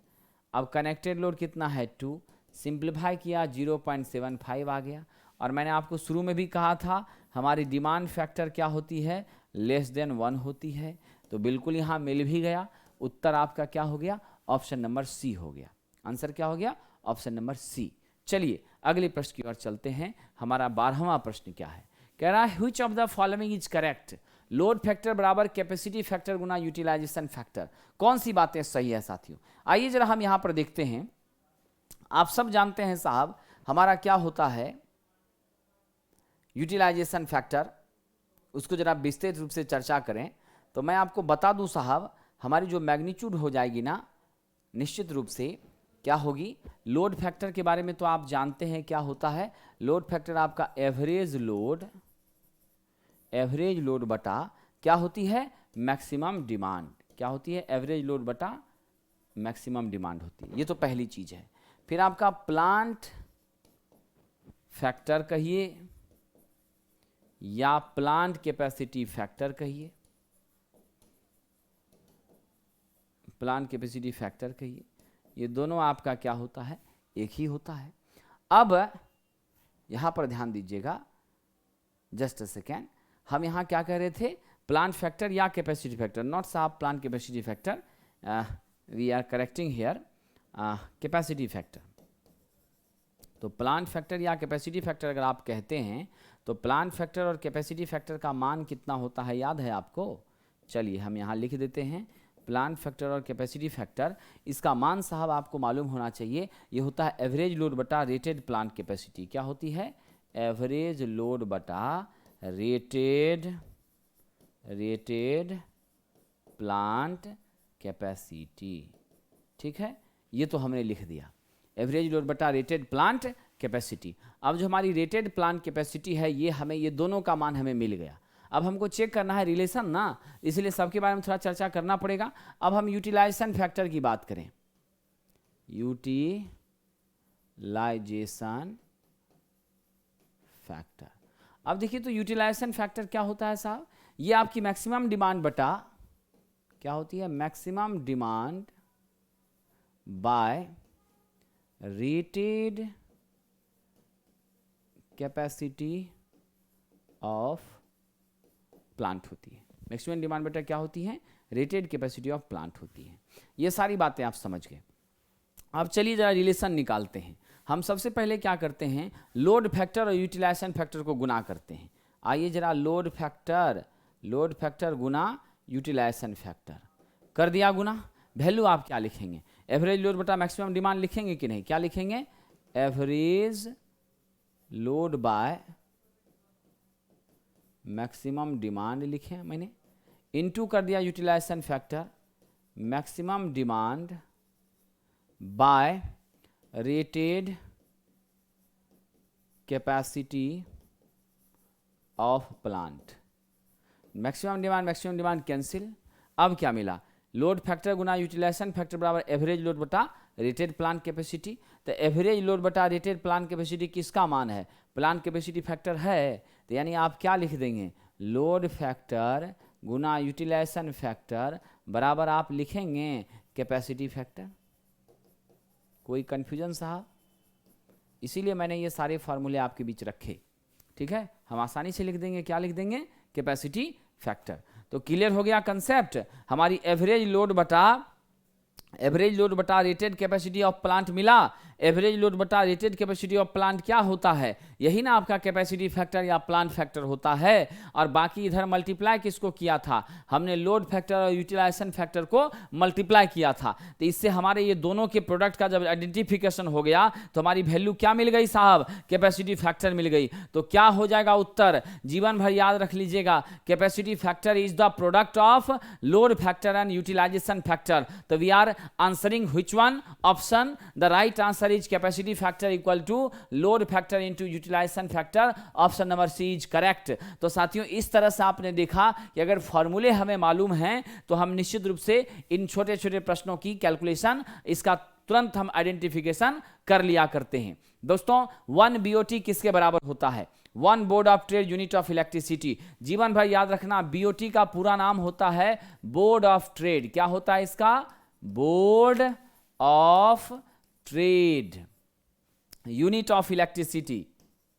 अब कनेक्टेड लोड कितना है, 2। सिंप्लीफाई किया, 0.75 आ गया। और मैंने आपको शुरू में भी कहा था हमारी डिमांड फैक्टर क्या होती है, लेस देन 1 होती है। तो बिल्कुल यहाँ मिल भी गया। उत्तर आपका क्या हो गया, ऑप्शन नंबर सी हो गया। आंसर क्या हो गया, ऑप्शन नंबर सी। चलिए अगले प्रश्न की ओर चलते हैं। हमारा 12वां प्रश्न क्या है, कह रहा है which of the following is correct. Load factor बराबर कैपेसिटी फैक्टर गुना यूटिलाइजेशन फैक्टर। कौन सी बातें सही है साथियों। आइए जरा हम यहां पर देखते हैं। आप सब जानते हैं साहब हमारा क्या होता है यूटिलाइजेशन फैक्टर, उसको जरा विस्तृत रूप से चर्चा करें तो मैं आपको बता दूं साहब, हमारी जो मैग्नीट्यूड हो जाएगी ना, निश्चित रूप से क्या होगी। लोड फैक्टर के बारे में तो आप जानते हैं क्या होता है। लोड फैक्टर आपका एवरेज लोड बटा क्या होती है, मैक्सिमम डिमांड। क्या होती है, एवरेज लोड बटा मैक्सिमम डिमांड होती है। ये तो पहली चीज है। फिर आपका प्लांट फैक्टर कहिए या प्लांट कैपेसिटी फैक्टर कहिए, प्लांट कैपेसिटी फैक्टर कहिए, ये दोनों आपका क्या होता है, एक ही होता है। अब यहां पर ध्यान दीजिएगा, जस्ट अ सेकेंड। हम यहां क्या कह रहे थे, प्लांट फैक्टर या कैपेसिटी फैक्टर, नॉट साहब plant capacity factor, we are correcting here capacity factor. तो प्लांट फैक्टर या कैपेसिटी फैक्टर अगर आप कहते हैं तो प्लांट फैक्टर और कैपेसिटी फैक्टर का मान कितना होता है, याद है आपको। चलिए हम यहाँ लिख देते हैं, प्लांट फैक्टर और कैपेसिटी फैक्टर, इसका मान साहब आपको मालूम होना चाहिए। ये होता है एवरेज लोड बटा रेटेड प्लांट कैपेसिटी। क्या होती है, एवरेज लोड बटा रेटेड प्लांट कैपेसिटी। ठीक है, ये तो हमने लिख दिया, एवरेज लोड बटा रेटेड प्लांट कैपेसिटी। अब जो हमारी रेटेड प्लांट कैपेसिटी है, ये हमें, ये दोनों का मान हमें मिल गया। अब हमको चेक करना है रिलेशन ना, इसलिए सबके बारे में थोड़ा चर्चा करना पड़ेगा। अब हम यूटिलाइजेशन फैक्टर की बात करें, यूटिलाइजेशन फैक्टर। अब देखिए तो यूटिलाइजेशन फैक्टर क्या होता है साहब, ये आपकी मैक्सिमम डिमांड बटा क्या होती है, maximum demand by rated capacity of plant होती है। मैक्सिमम डिमांड बटा क्या होती है, रेटेड कैपेसिटी ऑफ प्लांट होती है। ये सारी बातें आप समझ गए। अब चलिए जरा रिलेशन निकालते हैं। हम सबसे पहले क्या करते हैं, लोड फैक्टर और यूटिलाइजेशन फैक्टर को गुना करते हैं। आइए जरा लोड फैक्टर गुना यूटिलाइजेशन फैक्टर कर दिया गुना। वैल्यू आप क्या लिखेंगे, एवरेज लोड बटा मैक्सिमम डिमांड लिखेंगे कि नहीं, क्या लिखेंगे, average load by maximum demand लिखे मैंने, इनटू कर दिया utilization factor, maximum demand by rated capacity of plant. Maximum demand cancel. अब क्या मिला, लोड फैक्टर गुना यूटिलाइजेशन फैक्टर बराबर एवरेज लोड बटा रेटेड प्लांट कैपेसिटी। तो एवरेज लोड बटा रेटेड प्लांट कैपेसिटी किसका मान है, प्लांट कैपेसिटी फैक्टर है, तो यानी आप क्या लिख देंगे, लोड फैक्टर गुना यूटिलाइजेशन फैक्टर बराबर आप लिखेंगे कैपेसिटी फैक्टर। कोई कंफ्यूजन साहब? इसीलिए मैंने ये सारे फार्मूले आपके बीच रखे, ठीक है, हम आसानी से लिख देंगे, क्या लिख देंगे, कैपेसिटी फैक्टर। तो क्लियर हो गया कंसेप्ट। हमारी एवरेज लोड बटा रेटेड कैपेसिटी ऑफ प्लांट मिला। एवरेज लोड बटा रेटेड कैपेसिटी ऑफ प्लांट क्या होता है, यही ना आपका कैपेसिटी फैक्टर या प्लांट फैक्टर होता है। और बाकी इधर मल्टीप्लाई किसको किया था, हमने लोड फैक्टर और यूटिलाइजेशन फैक्टर को मल्टीप्लाई किया था। तो इससे हमारे ये दोनों के प्रोडक्ट का जब आइडेंटिफिकेशन हो गया तो हमारी वैल्यू क्या मिल गई साहब, कैपेसिटी फैक्टर मिल गई। तो क्या हो जाएगा उत्तर, जीवन भर याद रख लीजिएगा, capacity factor is the product of load factor and utilization factor. तो we are answering which one option, the right answer is capacity factor equal to load factor into utilization factor, option number C is correct. तो साथियों इस तरह से आपने देखा कि अगर फॉर्मूले हमें मालूम हैं तो हम निश्चित रूप से इन छोटे छोटे प्रश्नों की कैलकुलेशन, इसका तुरंत हम आइडेंटिफिकेशन कर लिया करते हैं। दोस्तों 1 BOT किसके बराबर होता है, 1 board of trade unit of electricity. जीवन भर याद रखना, BOT का पूरा नाम होता है बोर्ड ऑफ ट्रेड। क्या होता है इसका, board of trade. Unit of electricity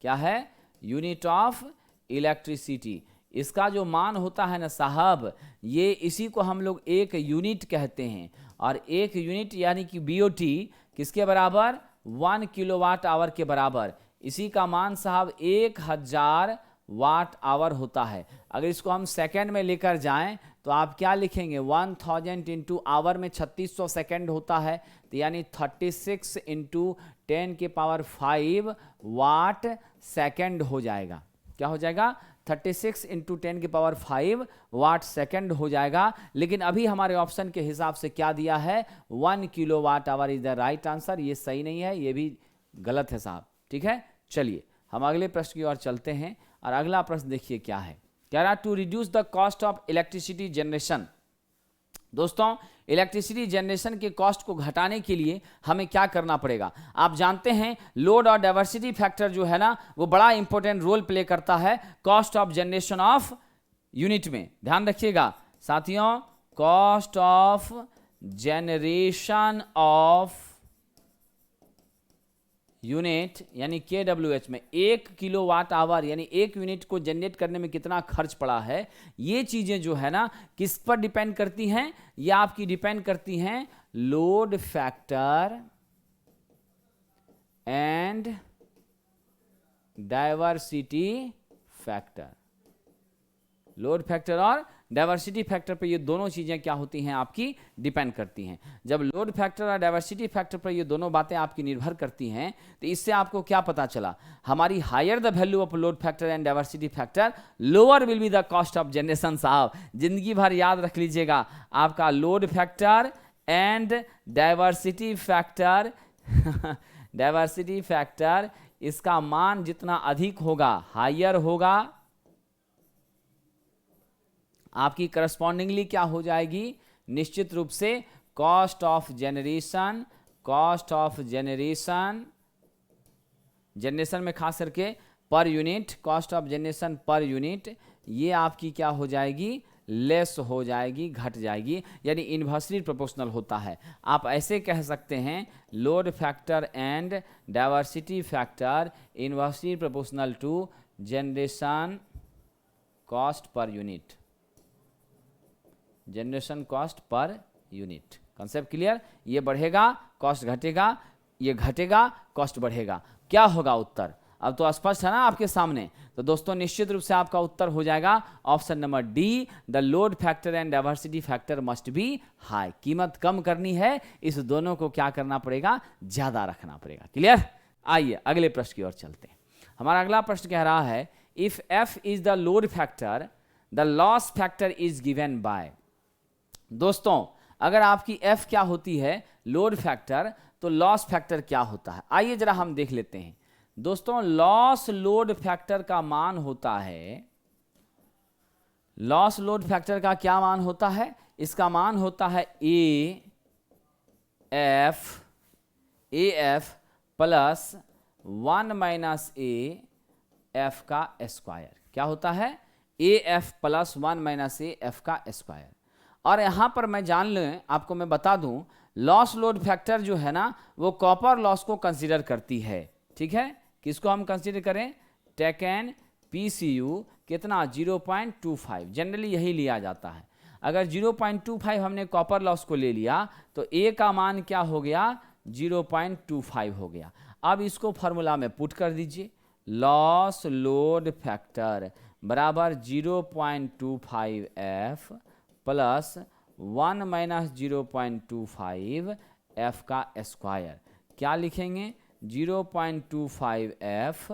क्या है, यूनिट ऑफ इलेक्ट्रिसिटी। इसका जो मान होता है ना साहब, ये इसी को हम लोग एक यूनिट कहते हैं। और एक यूनिट यानी कि BOT किसके बराबर, 1 किलोवाट आवर के बराबर। इसी का मान साहब 1000 वाट आवर होता है। अगर इसको हम सेकंड में लेकर जाएं तो आप क्या लिखेंगे, 1000 इंटू आवर में 3600 सेकंड होता है, तो यानी 36 इंटू 10 के पावर 5 वाट सेकंड हो जाएगा। क्या हो जाएगा, 36 इंटू 10 के पावर 5 वाट सेकंड हो जाएगा। लेकिन अभी हमारे ऑप्शन के हिसाब से क्या दिया है, 1 kilo watt hour is the right answer. ये सही नहीं है, ये भी गलत है साहब, ठीक है। चलिए हम अगले प्रश्न की ओर चलते हैं। और अगला प्रश्न देखिए क्या है, कह रहा to reduce the cost of electricity generation. दोस्तों इलेक्ट्रिसिटी जनरेशन के कॉस्ट को घटाने के लिए हमें क्या करना पड़ेगा। आप जानते हैं लोड और डाइवर्सिटी फैक्टर जो है ना, वो बड़ा इंपॉर्टेंट रोल प्ले करता है cost of generation of unit में। ध्यान रखिएगा साथियों, cost of generation of unit यानी KWH में 1 किलोवाट आवर यानी 1 यूनिट को जनरेट करने में कितना खर्च पड़ा है, ये चीजें जो है ना किस पर डिपेंड करती हैं, ये आपकी डिपेंड करती हैं load factor and diversity factor. Load factor और डाइवर्सिटी फैक्टर पर ये दोनों चीजें क्या होती हैं, आपकी डिपेंड करती हैं। जब लोड फैक्टर और डाइवर्सिटी फैक्टर पर ये दोनों बातें आपकी निर्भर करती हैं, तो इससे आपको क्या पता चला, हमारी higher the value of load factor and diversity factor lower will be the cost of generation. साहब जिंदगी भर याद रख लीजिएगा, आपका load factor and diversity factor diversity factor इसका मान जितना अधिक होगा, हायर होगा, आपकी करस्पॉन्डिंगली क्या हो जाएगी, निश्चित रूप से कॉस्ट ऑफ जनरेशन में खास करके per unit, cost of generation per unit, ये आपकी क्या हो जाएगी, लेस हो जाएगी, घट जाएगी, यानी इन्वर्सली प्रोपोर्शनल होता है। आप ऐसे कह सकते हैं load factor and diversity factor inversely proportional to generation cost per unit, generation cost per unit. Concept clear, ये बढ़ेगा कॉस्ट घटेगा, ये घटेगा, कॉस्ट बढ़ेगा, क्या होगा उत्तर? अब तो स्पष्ट है ना आपके सामने। तो दोस्तों निश्चित रूप से आपका उत्तर हो जाएगा option number D, the load factor and diversity factor must be high. कीमत कम करनी है, इस दोनों को क्या करना पड़ेगा? ज्यादा रखना पड़ेगा। क्लियर? आइए अगले प्रश्न की ओर चलते हैं। हमारा अगला प्रश्न कह रहा है if F is the load factor the loss factor is given by. दोस्तों अगर आपकी एफ क्या होती है? लोड फैक्टर, तो लॉस फैक्टर क्या होता है? आइए जरा हम देख लेते हैं। दोस्तों लॉस लोड फैक्टर का मान होता है, लॉस लोड फैक्टर का क्या मान होता है? इसका मान होता है A F plus 1 minus A F का स्क्वायर। क्या होता है? A F plus 1 minus A F का स्क्वायर। और यहां पर मैं जान लें, आपको मैं बता दूं, लॉस लोड फैक्टर जो है ना वो कॉपर लॉस को कंसीडर करती है। ठीक है, किसको हम कंसीडर करें? टेकन पीसीयू कितना? 0.25। जनरली यही लिया जाता है। अगर 0.25 हमने कॉपर लॉस को ले लिया तो ए का मान क्या हो गया? 0.25 हो गया। अब इसको फॉर्मूला में पुट कर दीजिए, लॉस लोड फैक्टर बराबर 0.25 एफ प्लस 1 माइनस 0.25 एफ का स्क्वायर। क्या लिखेंगे? 0.25 एफ,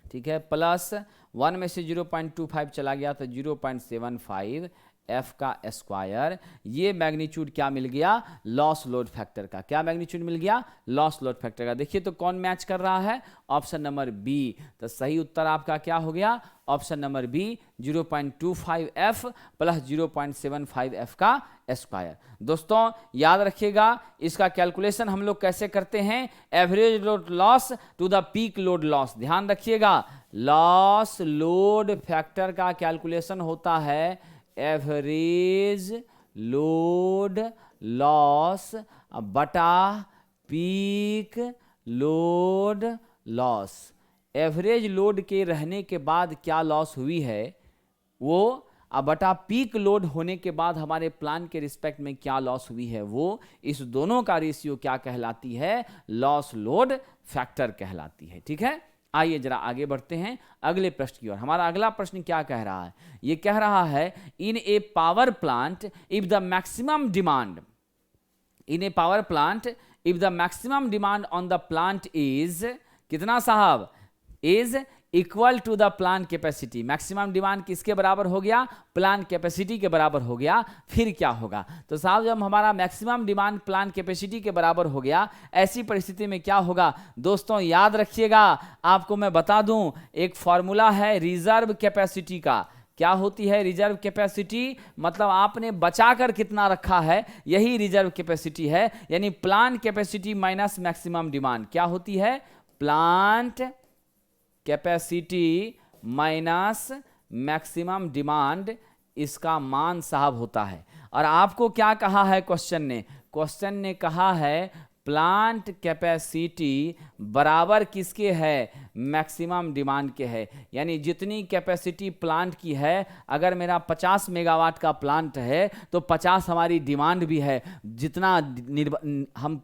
ठीक है, प्लस 1 में से 0.25 चला गया तो 0.75 एफ का स्क्वायर। ये मैग्नीट्यूड क्या मिल गया? लॉस लोड फैक्टर का। क्या मैग्नीट्यूड मिल गया? लॉस लोड फैक्टर का। देखिए तो कौन मैच कर रहा है? Option number B. तो सही उत्तर आपका क्या हो गया? Option number B, 0.25 F plus 0.75 F का स्क्वायर। दोस्तों याद रखिएगा इसका कैलकुलेशन हम लोग कैसे करते हैं? Average load loss to the peak load loss. ध्यान रखिएगा लॉस लोड फैक्टर का कैलकुलेशन होता है एवरेज लोड लॉस बटा peak load loss. Average load के रहने के बाद क्या लॉस हुई है वो, अब बटा पीक लोड होने के बाद हमारे प्लान के रिस्पेक्ट में क्या लॉस हुई है वो, इस दोनों का रेशियो क्या कहलाती है? लॉस लोड फैक्टर कहलाती है। ठीक है, आइए जरा आगे बढ़ते हैं अगले प्रश्न की ओर। हमारा अगला प्रश्न क्या कह रहा है? ये कह रहा है in a power plant if the maximum demand, in a power plant if the maximum demand on the plant is कितना साहब? Is equal to the plant capacity. Maximum demand किसके बराबर हो गया? प्लांट कैपेसिटी के बराबर हो गया। फिर क्या होगा? तो साहब जब हमारा मैक्सिमम डिमांड प्लांट कैपेसिटी के बराबर हो गया, ऐसी परिस्थिति में क्या होगा? दोस्तों याद रखिएगा, आपको मैं बता दूं एक फॉर्मूला है रिजर्व कैपेसिटी का। क्या होती है रिजर्व कैपेसिटी? मतलब आपने बचाकर कितना रखा है, यही रिजर्व कैपेसिटी है। यानी plant capacity minus maximum demand क्या होती है? Plant capacity minus maximum demand, इसका मान साहब होता है। और आपको क्या कहा है क्वेश्चन ने? क्वेश्चन ने कहा है प्लांट कैपेसिटी बराबर किसके है? मैक्सिमम डिमांड के है। यानी जितनी कैपेसिटी प्लांट की है, अगर मेरा 50 मेगावाट का प्लांट है तो 50 हमारी डिमांड भी है। जितना हम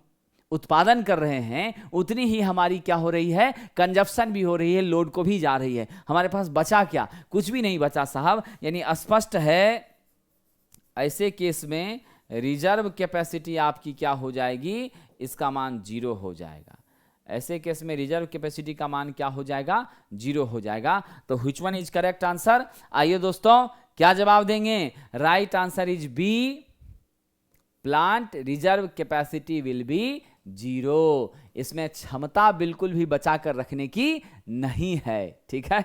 उत्पादन कर रहे हैं उतनी ही हमारी क्या हो रही है? कंजप्शन भी हो रही है, लोड को भी जा रही है। हमारे पास बचा क्या? कुछ भी नहीं बचा साहब। यानी स्पष्ट है ऐसे केस में रिजर्व कैपेसिटी आपकी क्या हो जाएगी? इसका मान 0 हो जाएगा। ऐसे केस में रिजर्व कैपेसिटी का मान क्या हो जाएगा? 0 हो जाएगा। तो which one is correct answer? आइए दोस्तों क्या जवाब देंगे? Right answer is B, plant reserve capacity will be 0। इसमें क्षमता बिल्कुल भी बचा कर रखने की नहीं है। ठीक है,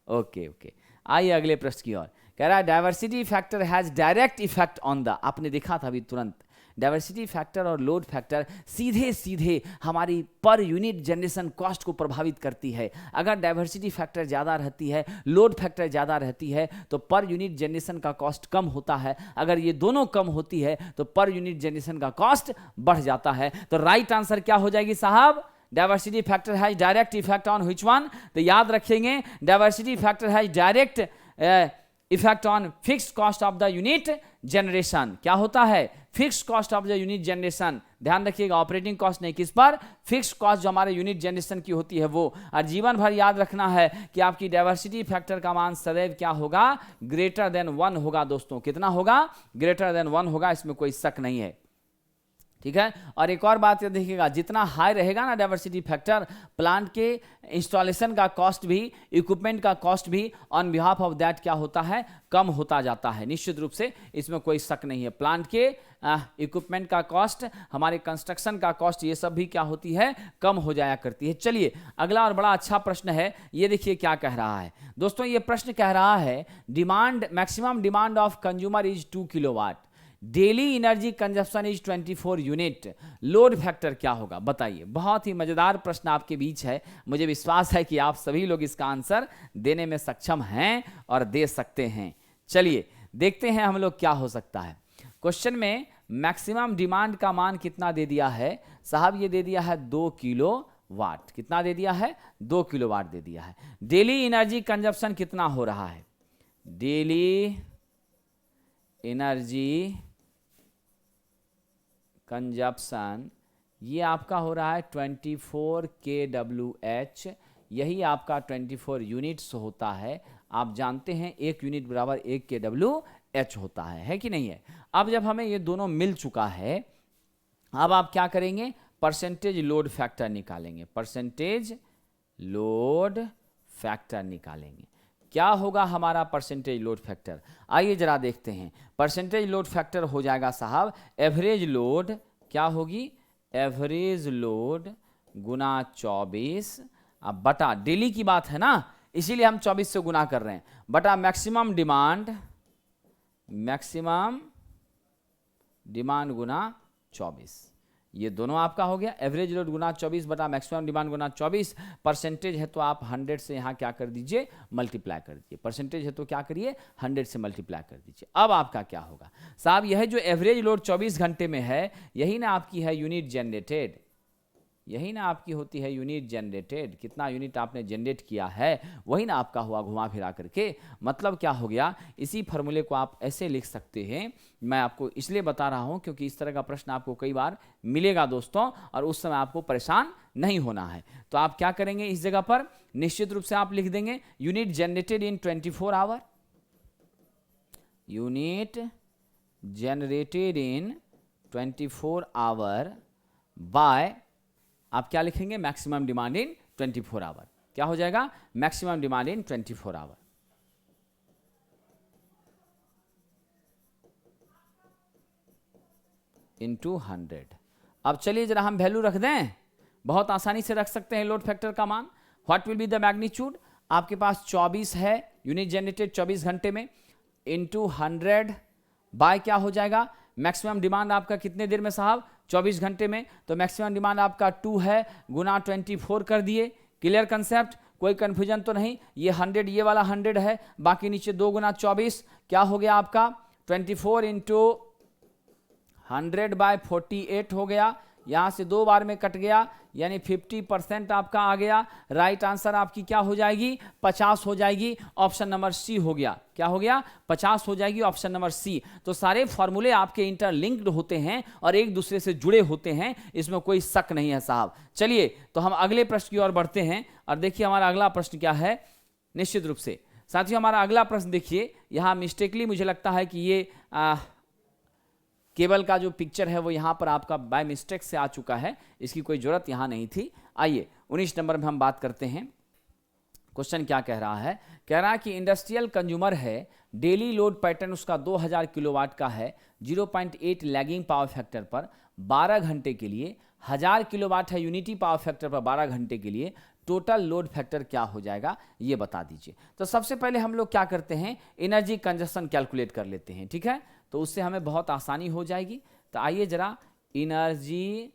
ओके ओके। आइए अगले प्रश्न की ओर। कह रहा है diversity factor has direct effect on the, आपने देखा था अभी तुरंत, डाइवर्सिटी फैक्टर और लोड फैक्टर सीधे सीधे हमारी पर यूनिट जनरेशन कॉस्ट को प्रभावित करती है। अगर डाइवर्सिटी फैक्टर ज़्यादा रहती है, लोड फैक्टर ज़्यादा रहती है तो पर यूनिट जनरेशन का कॉस्ट कम होता है। अगर ये दोनों कम होती है तो पर यूनिट जनरेशन का कॉस्ट बढ़ जाता है। तो राइट आंसर क्या हो जाएगी साहब? Diversity factor has direct effect on which one? तो याद रखेंगे diversity factor has direct effect on fixed cost of the unit generation. क्या होता है? Fixed cost of the unit generation. ध्यान रखिएगा, ऑपरेटिंग कॉस्ट नहीं, किस पर? फिक्स्ड कॉस्ट जो हमारे यूनिट जनरेशन की होती है वो। और जीवन भर याद रखना है कि आपकी डाइवर्सिटी फैक्टर का मान सदैव क्या होगा? ग्रेटर देन 1 होगा दोस्तों। कितना होगा? ग्रेटर देन 1 होगा, इसमें कोई शक नहीं है। ठीक है। और एक और बात ये देखिएगा, जितना हाई रहेगा ना डाइवर्सिटी फैक्टर, प्लांट के इंस्टॉलेशन का कॉस्ट भी, इक्विपमेंट का कॉस्ट भी ऑन बिहाफ ऑफ दैट क्या होता है? कम होता जाता है। निश्चित रूप से इसमें कोई शक नहीं है। प्लांट के इक्विपमेंट का कॉस्ट, हमारे कंस्ट्रक्शन का कॉस्ट, ये सब भी क्या होती है? कम हो जाया करती है। चलिए अगला और बड़ा अच्छा प्रश्न है, ये देखिए क्या कह रहा है दोस्तों। ये प्रश्न कह रहा है demand, maximum demand of consumer is 2 kilowatt, daily energy consumption is 24 unit, load factor क्या होगा? बताइए। बहुत ही मजेदार प्रश्न आपके बीच है। मुझे विश्वास है कि आप सभी लोग इसका आंसर देने में सक्षम हैं और दे सकते हैं। चलिए देखते हैं हम लोग क्या हो सकता है। क्वेश्चन में मैक्सिमम डिमांड का मान कितना दे दिया है साहब? ये दे दिया है 2 किलो वाट। कितना दे दिया है? 2 किलो वाट दे दिया है। डेली एनर्जी कंजप्शन कितना हो रहा है? डेली एनर्जी कंजप्शन ये आपका हो रहा है 24 kWh। यही आपका 24 यूनिट्स होता है। आप जानते हैं 1 यूनिट बराबर 1 kWh होता है कि नहीं है? अब जब हमें ये दोनों मिल चुका है, अब आप क्या करेंगे? परसेंटेज लोड फैक्टर निकालेंगे। परसेंटेज लोड फैक्टर निकालेंगे। क्या होगा हमारा परसेंटेज लोड फैक्टर? आइए जरा देखते हैं। परसेंटेज लोड फैक्टर हो जाएगा साहब एवरेज लोड, क्या होगी? एवरेज लोड गुना 24, अब बटा, डेली की बात है ना, इसीलिए हम 24 से गुना कर रहे हैं, बटा मैक्सिमम डिमांड, मैक्सिमम डिमांड गुना 24। ये दोनों आपका हो गया एवरेज लोड गुना 24 बटा मैक्सिमम डिमांड गुना 24। परसेंटेज है तो आप 100 से यहाँ क्या कर दीजिए? मल्टीप्लाई कर दीजिए। परसेंटेज है तो क्या करिए? 100 से मल्टीप्लाई कर दीजिए। अब आपका क्या होगा साहब? यह जो एवरेज लोड 24 घंटे में है, यही ना आपकी है यूनिट जनरेटेड, यही ना आपकी होती है यूनिट जनरेटेड। कितना यूनिट आपने जनरेट किया है वही ना आपका हुआ घुमा फिरा करके। मतलब क्या हो गया? इसी फॉर्मूले को आप ऐसे लिख सकते हैं। मैं आपको इसलिए बता रहा हूं क्योंकि इस तरह का प्रश्न आपको कई बार मिलेगा दोस्तों, और उस समय आपको परेशान नहीं होना है। तो आप क्या करेंगे इस जगह पर? निश्चित रूप से आप लिख देंगे unit generated in 24 hour, unit generated in 24 hour by, आप क्या लिखेंगे? Maximum demand in 24 hour. क्या हो जाएगा? Maximum demand in 24 hour into 100। अब चलिए जरा हम वैल्यू रख दें, बहुत आसानी से रख सकते हैं लोड फैक्टर का मान। What will be the magnitude? आपके पास 24 है यूनिट जनरेटेड 24 घंटे में, इंटू 100 बाय क्या हो जाएगा? मैक्सिमम डिमांड आपका कितने देर में साहब? 24 घंटे में। तो मैक्सिमम डिमांड आपका 2 है, गुना 24 कर दिए। Clear concept? कोई कंफ्यूजन तो नहीं? ये 100 ये वाला 100 है, बाकी नीचे 2 गुना 24 क्या हो गया आपका? 24 इंटू 100 बाय 48 हो गया। यहां से 2 बार में कट गया, यानी 50% आपका आ गया। राइट आंसर आपकी क्या हो जाएगी? 50 हो जाएगी। ऑप्शन नंबर सी हो गया। क्या हो गया? 50 हो जाएगी, ऑप्शन नंबर सी। तो सारे फॉर्मूले आपके इंटरलिंक्ड होते हैं और एक दूसरे से जुड़े होते हैं, इसमें कोई शक नहीं है साहब। चलिए तो हम अगले प्रश्न की ओर बढ़ते हैं और देखिए हमारा अगला प्रश्न क्या है। निश्चित रूप से साथियों हमारा अगला प्रश्न देखिए, यहां मिस्टेकली मुझे लगता है कि ये केबल का जो पिक्चर है वो यहाँ पर आपका बाय मिस्टेक से आ चुका है, इसकी कोई जरूरत यहाँ नहीं थी। आइए 19 नंबर में हम बात करते हैं। क्वेश्चन क्या कह रहा है? कह रहा है कि इंडस्ट्रियल कंज्यूमर है, डेली लोड पैटर्न उसका 2000 किलोवाट का है, 0.8 लैगिंग पावर फैक्टर पर 12 घंटे के लिए, 1000 किलोवाट है यूनिटी पावर फैक्टर पर 12 घंटे के लिए, टोटल लोड फैक्टर क्या हो जाएगा ये बता दीजिए। तो सबसे पहले हम लोग क्या करते हैं? एनर्जी कंजप्शन कैलकुलेट कर लेते हैं, ठीक है? तो उससे हमें बहुत आसानी हो जाएगी। तो आइए जरा एनर्जी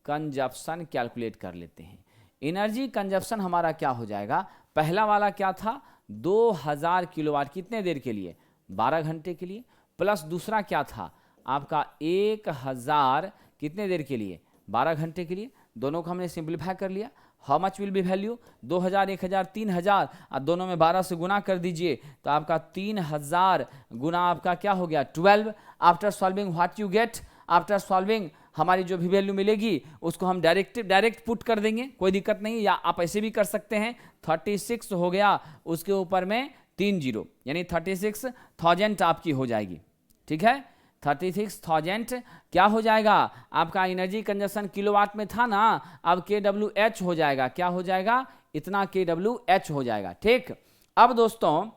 कंजप्शन कैलकुलेट कर लेते हैं। एनर्जी कंजप्शन हमारा क्या हो जाएगा? पहला वाला क्या था? 2000 किलोवाट, कितने देर के लिए? 12 घंटे के लिए, प्लस दूसरा क्या था आपका? 1000 कितने देर के लिए? 12 घंटे के लिए। दोनों को हमने सिंप्लीफाई कर लिया। How much will be value, 2000, 1000, 3000, और दोनों में 12 से गुना कर दीजिए तो आपका 3000 गुना आपका क्या हो गया 12। After solving what you get, after solving हमारी जो भी वैल्यू मिलेगी उसको हम डायरेक्ट पुट कर देंगे, कोई दिक्कत नहीं, या आप ऐसे भी कर सकते हैं। 36 हो गया, उसके ऊपर में 3 जीरो, यानी 36,000 आपकी हो जाएगी। ठीक है, 36,000 क्या हो जाएगा आपका एनर्जी कंजप्शन किलोवाट में था ना, अब kWh हो जाएगा, क्या हो जाएगा, इतना kWh हो जाएगा। ठीक, अब दोस्तों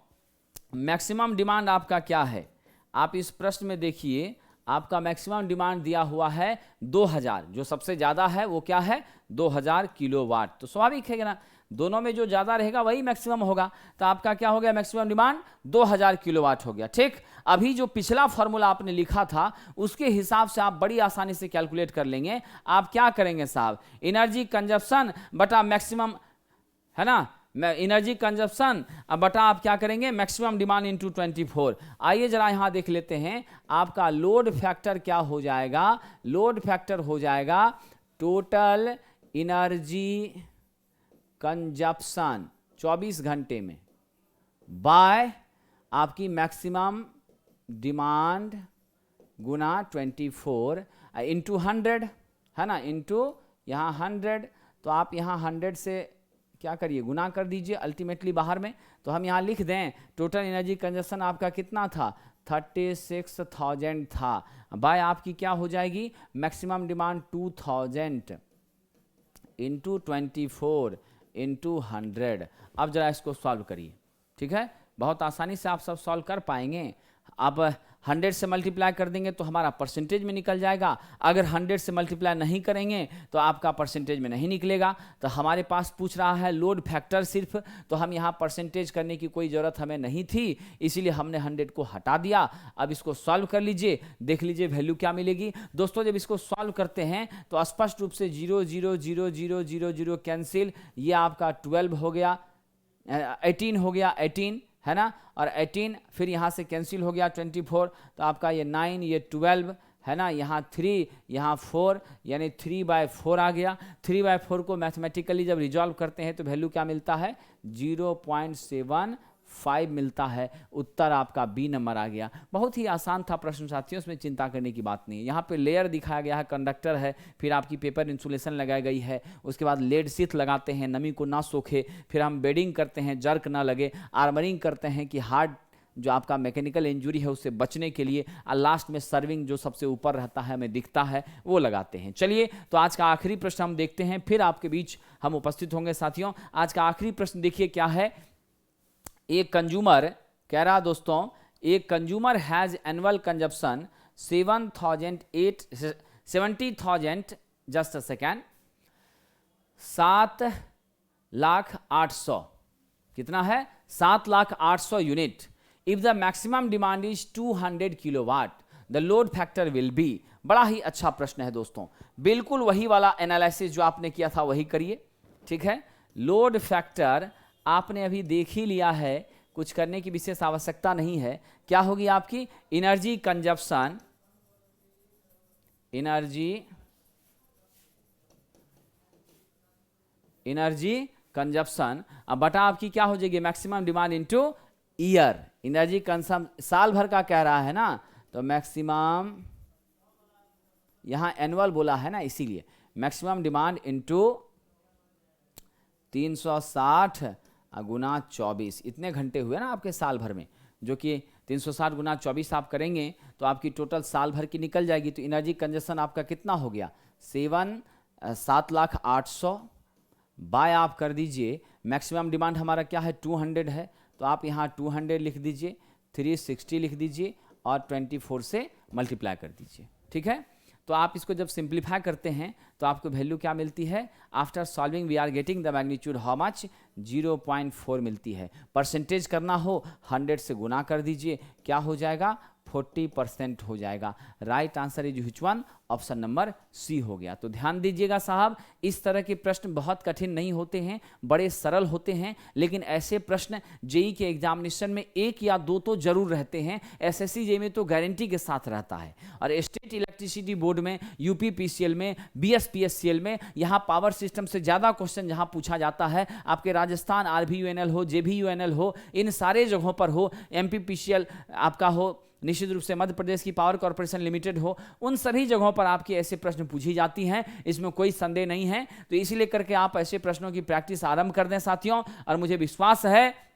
मैक्सिमम डिमांड आपका क्या है, आप इस प्रश्न में देखिए, आपका मैक्सिमम डिमांड दिया हुआ है 2000, जो सबसे ज्यादा है वो क्या है 2000 किलोवाट। तो स्वाभाविक है ना, दोनों में जो ज्यादा रहेगा वही मैक्सिमम होगा, तो आपका क्या हो गया मैक्सिमम डिमांड 2000 किलोवाट हो गया। ठीक, अभी जो पिछला फॉर्मूला आपने लिखा था उसके हिसाब से आप बड़ी आसानी से कैलकुलेट कर लेंगे। आप क्या करेंगे साहब, एनर्जी कंजप्शन बटा मैक्सिमम, है ना, एनर्जी कंजप्शन बटा आप क्या करेंगे मैक्सिमम डिमांड इंटू 24। आइए जरा यहां देख लेते हैं, आपका लोड फैक्टर क्या हो जाएगा, लोड फैक्टर हो जाएगा टोटल एनर्जी कंजप्शन 24 घंटे में बाय आपकी मैक्सिमम डिमांड गुना 24 इंटू 100, है ना, इंटू यहाँ 100, तो आप यहाँ 100 से क्या करिए गुना कर दीजिए अल्टीमेटली बाहर में, तो हम यहाँ लिख दें टोटल एनर्जी कंजप्शन आपका कितना था 36,000 था, बाय आपकी क्या हो जाएगी मैक्सिमम डिमांड 2000 इंटू 24 इंटू 100। अब जरा इसको सॉल्व करिए। ठीक है, बहुत आसानी से आप सब सॉल्व कर पाएंगे। आप 100 से मल्टीप्लाई कर देंगे तो हमारा परसेंटेज में निकल जाएगा, अगर 100 से मल्टीप्लाई नहीं करेंगे तो आपका परसेंटेज में नहीं निकलेगा। तो हमारे पास पूछ रहा है लोड फैक्टर सिर्फ, तो हम यहाँ परसेंटेज करने की कोई ज़रूरत हमें नहीं थी, इसीलिए हमने 100 को हटा दिया। अब इसको सॉल्व कर लीजिए, देख लीजिए वैल्यू क्या मिलेगी। दोस्तों जब इसको सॉल्व करते हैं तो स्पष्ट रूप से 0 0 0 0 0 0 कैंसिल, ये आपका 12 हो गया, 18 हो गया, 18 है ना, और 18 फिर यहाँ से कैंसिल हो गया 24, तो आपका ये 9 ये 12 है ना, यहाँ 3 यहाँ 4, यानी 3/4 आ गया। 3/4 को मैथमेटिकली जब रिजॉल्व करते हैं तो वैल्यू क्या मिलता है 0.75 मिलता है। उत्तर आपका बी नंबर आ गया। बहुत ही आसान था प्रश्न साथियों, उसमें चिंता करने की बात नहीं है। यहाँ पे लेयर दिखाया गया है, कंडक्टर है, फिर आपकी पेपर इंसुलेशन लगाई गई है, उसके बाद लेड शीथ लगाते हैं नमी को ना सोखे, फिर हम बेडिंग करते हैं जर्क ना लगे, आर्मरिंग करते हैं कि हार्ड जो आपका मैकेनिकल इंजरी है उससे बचने के लिए, और लास्ट में सर्विंग जो सबसे ऊपर रहता है हमें दिखता है वो लगाते हैं। चलिए तो आज का आखिरी प्रश्न हम देखते हैं, फिर आपके बीच हम उपस्थित होंगे साथियों। आज का आखिरी प्रश्न देखिए क्या है। एक कंज्यूमर कह रहा दोस्तों, एक consumer has annual consumption 70,000 just a second 7,08,000 कितना है 7,08,000 unit. If the maximum demand is 200 kilowatt the load factor will B. बड़ा ही अच्छा प्रश्न है दोस्तों, बिल्कुल वही वाला एनालिसिस जो आपने किया था वही करिए। ठीक है, लोड फैक्टर आपने अभी देख ही लिया है, कुछ करने की विशेष आवश्यकता नहीं है। क्या होगी आपकी एनर्जी कंजप्शन, एनर्जी कंजप्शन अब बटा आपकी क्या हो जाएगी maximum demand into year. Energy consumption साल भर का कह रहा है ना, तो मैक्सिमम यहां एनुअल बोला है ना, इसीलिए मैक्सिमम डिमांड इनटू 360 गुना 24, इतने घंटे हुए ना आपके साल भर में, जो कि 360 गुना 24 आप करेंगे तो आपकी टोटल साल भर की निकल जाएगी। तो एनर्जी कंजप्शन आपका कितना हो गया 7,08,000 बाय आप कर दीजिए मैक्सिमम डिमांड हमारा क्या है 200 है, तो आप यहाँ 200 लिख दीजिए, 360 लिख दीजिए और 24 से मल्टीप्लाई कर दीजिए। ठीक है, तो आप इसको जब सिंप्लीफाई करते हैं तो आपको वैल्यू क्या मिलती है, after solving we are getting the magnitude how much 0.4 मिलती है। परसेंटेज करना हो 100 से गुना कर दीजिए, क्या हो जाएगा 40% हो जाएगा। Right answer is which one? Option number C हो गया। तो ध्यान दीजिएगा साहब, इस तरह के प्रश्न बहुत कठिन नहीं होते हैं, बड़े सरल होते हैं, लेकिन ऐसे प्रश्न जेई के एग्जामिनेशन में एक या दो तो जरूर रहते हैं। एसएससी जेई में तो गारंटी के साथ रहता है। और स्टेट इलेक्ट्रिसिटी बोर्ड में, यूपी पीसीएल में, बीएसपीएससीएल में, यहाँ पावर सिस्टम से ज्यादा क्वेश्चन जहाँ पूछा जाता है, आपके राजस्थान आरबीयूएनएल हो, जेबीयूएनएल हो, इन सारे जगहों पर हो, एमपी पीसीएल आपका हो, निश्चित रूप से मध्य प्रदेश की पावर कॉर्पोरेशन लिमिटेड हो, उन सभी जगहों पर आपकी ऐसे प्रश्न पूछी जाती हैं, इसमें कोई संदेह नहीं है। तो इसीलिए करके आप ऐसे प्रश्नों की प्रैक्टिस आरंभ कर दें साथियों। और मुझे विश्वास है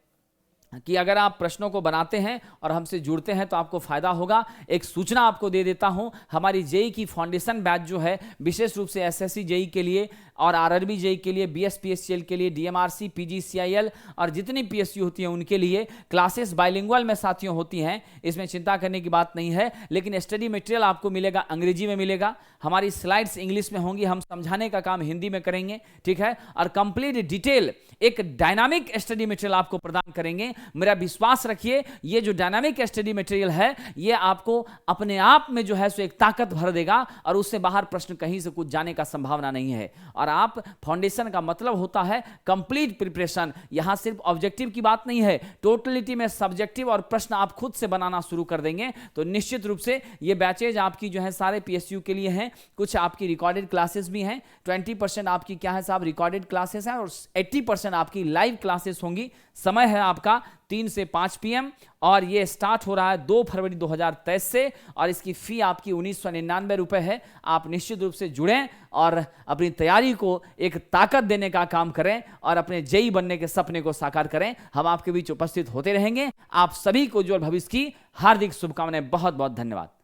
कि अगर आप प्रश्नों को बनाते हैं और हमसे जुड़ते हैं तो आपको फायदा होगा। एक सूचना आपको दे देता हूं, हमारी जेई की फाउंडेशन बैच जो है, विशेष रूप से एसएससी जेई के लिए और आरआरबी जेई के लिए, बीएसपीएससीएल के लिए, डीएमआरसी, पीजीसीआईएल और जितनी पीएसयू होती हैं उनके लिए क्लासेस बाइलिंगुअल में साथियों होती हैं, इसमें चिंता करने की बात नहीं है। लेकिन स्टडी मटेरियल आपको मिलेगा, अंग्रेजी में मिलेगा, हमारी स्लाइड्स इंग्लिश में होंगी, हम समझाने का काम हिंदी में करेंगे, ठीक है। और कंप्लीट डिटेल एक डायनामिक स्टडी मटेरियल आपको प्रदान करेंगे। मेरा विश्वास रखिए, ये जो डायनामिक स्टडी मटेरियल है, ये आपको अपने आप में जो है सो एक ताकत भर देगा और उससे बाहर प्रश्न कहीं से कुछ जाने का संभावना नहीं है। और आप फाउंडेशन का मतलब होता है कंप्लीट प्रिपरेशन। यहां सिर्फ ऑब्जेक्टिव की बात नहीं है, टोटलिटी में सब्जेक्टिव और प्रश्न आप खुद से बनाना शुरू कर देंगे। तो निश्चित रूप से ये बैचेज आपकी जो है सारे पीएसयू के लिए हैं। कुछ आपकी रिकॉर्डेड क्लासेस भी हैं, 20% आपकी क्या है साहब रिकॉर्डेड क्लासेस हैं और 80% आपकी लाइव क्लासेस होंगी। समय है आपका 3 से 5 PM और ये स्टार्ट हो रहा है 2 फरवरी 2023 से और इसकी फी आपकी 1999 रुपए है। आप निश्चित रूप से जुड़ें और अपनी तैयारी को एक ताकत देने का काम करें और अपने जेई बनने के सपने को साकार करें। हम आपके बीच उपस्थित होते रहेंगे। आप सभी को उज्जवल भविष्य की हार्दिक शुभकामनाएं। बहुत बहुत धन्यवाद।